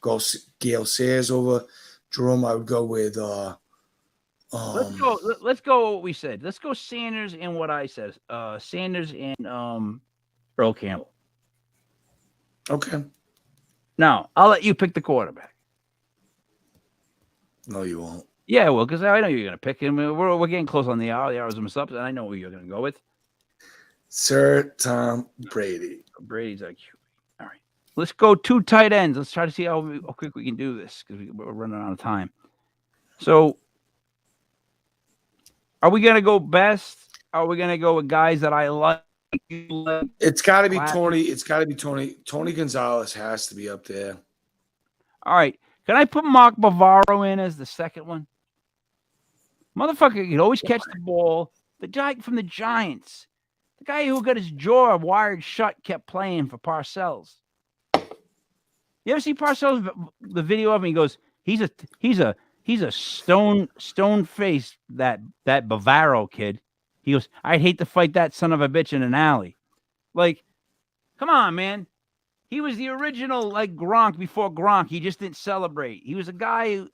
Speaker 5: over Jerome. I would go with
Speaker 4: Let's go what we said. Let's go Sanders and what I said. Sanders and Earl Campbell.
Speaker 5: Okay.
Speaker 4: Now I'll let you pick the quarterback.
Speaker 5: No, you won't.
Speaker 4: Yeah, well, because I know you're going to pick him. We're getting close on the hour. The hour's almost up, and I know who you're going to go with.
Speaker 5: Sir Tom Brady.
Speaker 4: Brady's like, all right. Let's go 2 tight ends. Let's try to see how quick we can do this because we're running out of time. So, are we going to go best? Are we going to go with guys that I like?
Speaker 5: It's got to be Tony. It's got to be Tony. Tony Gonzalez has to be up there.
Speaker 4: All right. Can I put Mark Bavaro in as the second one? Motherfucker can always catch the ball. The guy from the Giants. The guy who got his jaw wired shut kept playing for Parcells. You ever see Parcells, the video of him? He goes, he's a stone face, that Bavaro kid. He goes, I'd hate to fight that son of a bitch in an alley. Like, come on, man. He was the original, like, Gronk before Gronk. He just didn't celebrate. He was a guy who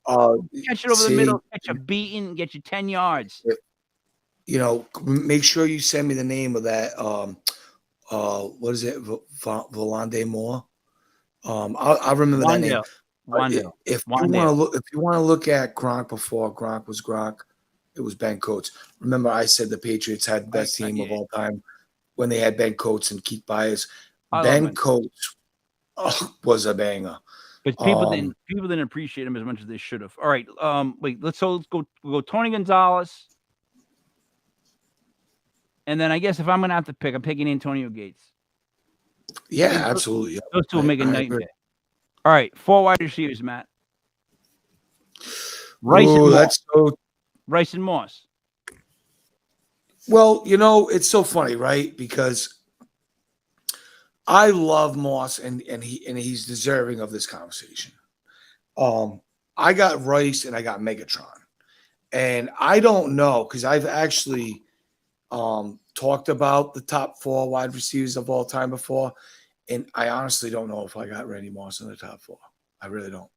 Speaker 4: catch it over the middle, catch a beating, get you 10 yards.
Speaker 5: You know, make sure you send me the name of that. What is it? Volande Moore. I'll remember that name. If you want to look at Gronk before Gronk was Gronk, it was Ben Coates. Remember, I said the Patriots had the best team of all time when they had Ben Coates and Keith Byers. Ben Coates was a banger.
Speaker 4: But people didn't appreciate him as much as they should have. All right, wait. Let's go. We'll go Tony Gonzalez, and then I guess if I'm gonna have to pick, I'm picking Antonio Gates.
Speaker 5: Yeah, absolutely.
Speaker 4: Those two will make a nightmare. All right, 4 wide receivers, Matt. Rice and Moss.
Speaker 5: Well, you know, it's so funny, right? Because I love Moss, and he's deserving of this conversation. I got Rice and I got Megatron, and I don't know because I've actually talked about the top 4 wide receivers of all time before, and I honestly don't know if I got Randy Moss in the top 4. I really don't.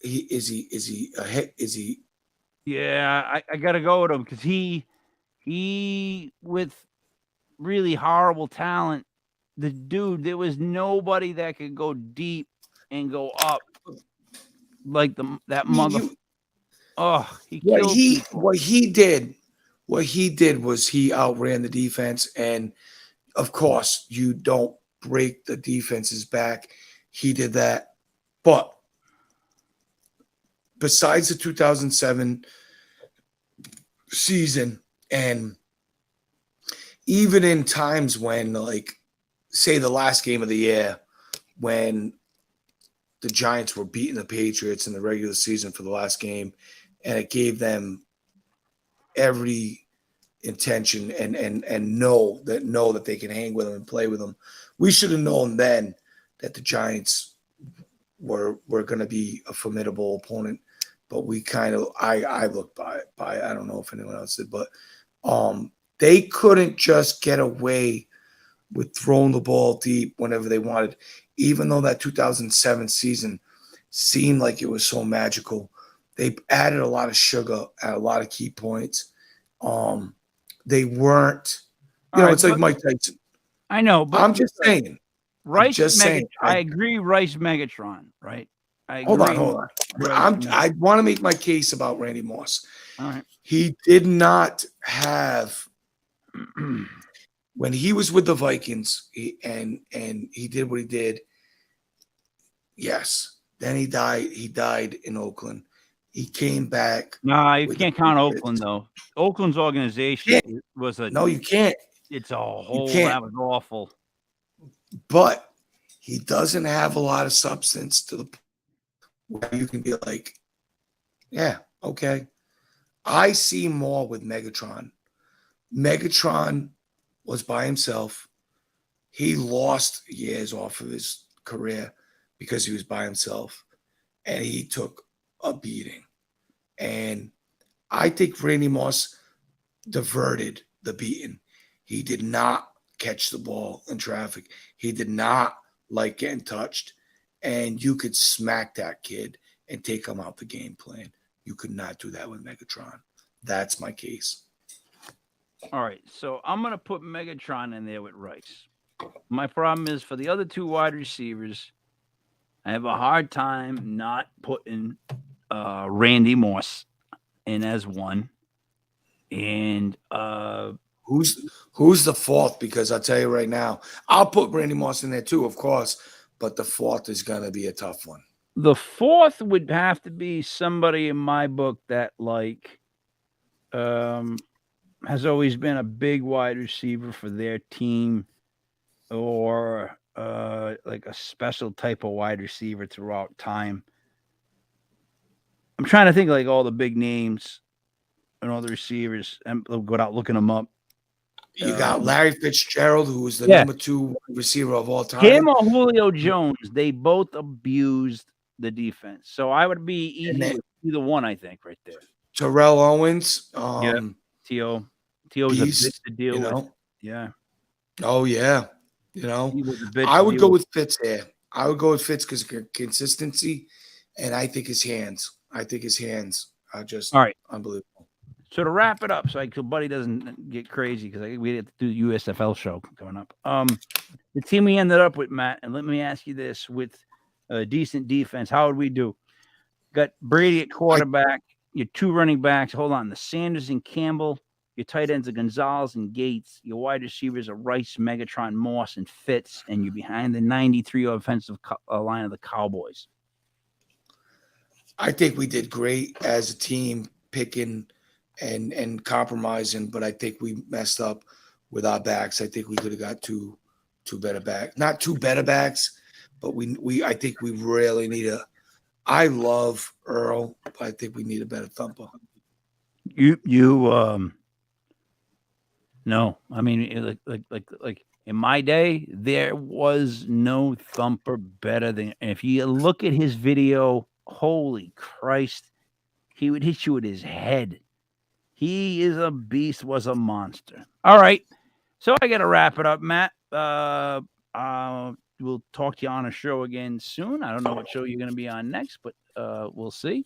Speaker 5: Is he a hit? Is he?
Speaker 4: Yeah, I gotta go with him because he with really horrible talent. The dude, there was nobody that could go deep and go up like that mother. He killed
Speaker 5: what he did was he outran the defense, and of course you don't break the defense's back. He did that, but besides the 2007 season, and even in times when, like, say the last game of the year when the Giants were beating the Patriots in the regular season for the last game, and it gave them every intention and know that they can hang with them and play with them. We should have known then that the Giants were going to be a formidable opponent, but we kind of I looked by I don't know if anyone else did, but they couldn't just get away with throwing the ball deep whenever they wanted, even though that 2007 season seemed like it was so magical. They added a lot of sugar at a lot of key points. They weren't, it's like Mike Tyson.
Speaker 4: I know, but
Speaker 5: I'm just saying.
Speaker 4: Rice, I agree. Rice, Megatron, right?
Speaker 5: Hold on. I want to make my case about Randy Moss.
Speaker 4: All right.
Speaker 5: He did not have. When he was with the Vikings, and he did what he did, yes. Then he died. He died in Oakland. He came back.
Speaker 4: No, you can't count Oakland though. Oakland's organization was a
Speaker 5: no. You can't.
Speaker 4: It's a whole. That was awful.
Speaker 5: But he doesn't have a lot of substance to the point where you can be like, yeah, okay. I see more with Megatron. Megatron was by himself. He lost years off of his career because he was by himself, and he took a beating. And I think Randy Moss diverted the beating. He did not catch the ball in traffic. He did not like getting touched. And you could smack that kid and take him out the game plan. You could not do that with Megatron. That's my case.
Speaker 4: All right, so I'm going to put Megatron in there with Rice. My problem is for the other 2 wide receivers, I have a hard time not putting Randy Moss in as 1. And
Speaker 5: who's the 4th? Because I'll tell you right now, I'll put Randy Moss in there too, of course, but the 4th is gonna be a tough one.
Speaker 4: The 4th would have to be somebody in my book that has always been a big wide receiver for their team, or like a special type of wide receiver throughout time. I'm trying to think like all the big names and all the receivers, and without looking them up.
Speaker 5: You got Larry Fitzgerald, who was the
Speaker 4: Yeah.
Speaker 5: number 2 receiver of all time.
Speaker 4: Him or Julio Jones, they both abused the defense. So I would be easy with either one, I think, right there.
Speaker 5: Terrell Owens.
Speaker 4: T.O. T.O.'s a
Speaker 5: Beast,
Speaker 4: bitch to deal with. Yeah.
Speaker 5: Oh, yeah. You know,
Speaker 4: He was a bitch
Speaker 5: I
Speaker 4: to
Speaker 5: would
Speaker 4: deal
Speaker 5: go
Speaker 4: with.
Speaker 5: with Fitz there. I would go with Fitz because consistency, and I think his hands. I think his hands are just
Speaker 4: All right.
Speaker 5: unbelievable.
Speaker 4: So to wrap it up, so Buddy doesn't get crazy, because we have to do the USFL show coming up. The team we ended up with, Matt, and let me ask you this: with a decent defense, how would we do? Got Brady at quarterback, your 2 running backs. Hold on, the Sanders and Campbell. Your tight ends are Gonzalez and Gates. Your wide receivers are Rice, Megatron, Moss, and Fitz. And you're behind the 93 offensive line of the Cowboys.
Speaker 5: I think we did great as a team, picking and compromising, but I think we messed up with our backs. I think we could have got two better backs. Not 2 better backs, but I think we really need I love Earl, but I think we need a better thumper.
Speaker 4: No, I mean, like in my day, there was no thumper better than. And if you look at his video, holy Christ, he would hit you with his head. He is a beast, was a monster. All right, so I got to wrap it up, Matt. We'll talk to you on a show again soon. I don't know what show you're going to be on next, but we'll see.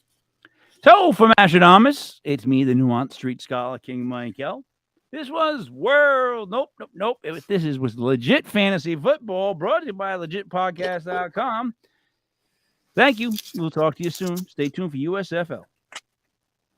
Speaker 4: So for Mastradomus, it's me, the nuanced street scholar, King Mike L. This was Nope. This was Legit Fantasy Football, brought to you by legitpodcast.com. Thank you. We'll talk to you soon. Stay tuned for USFL.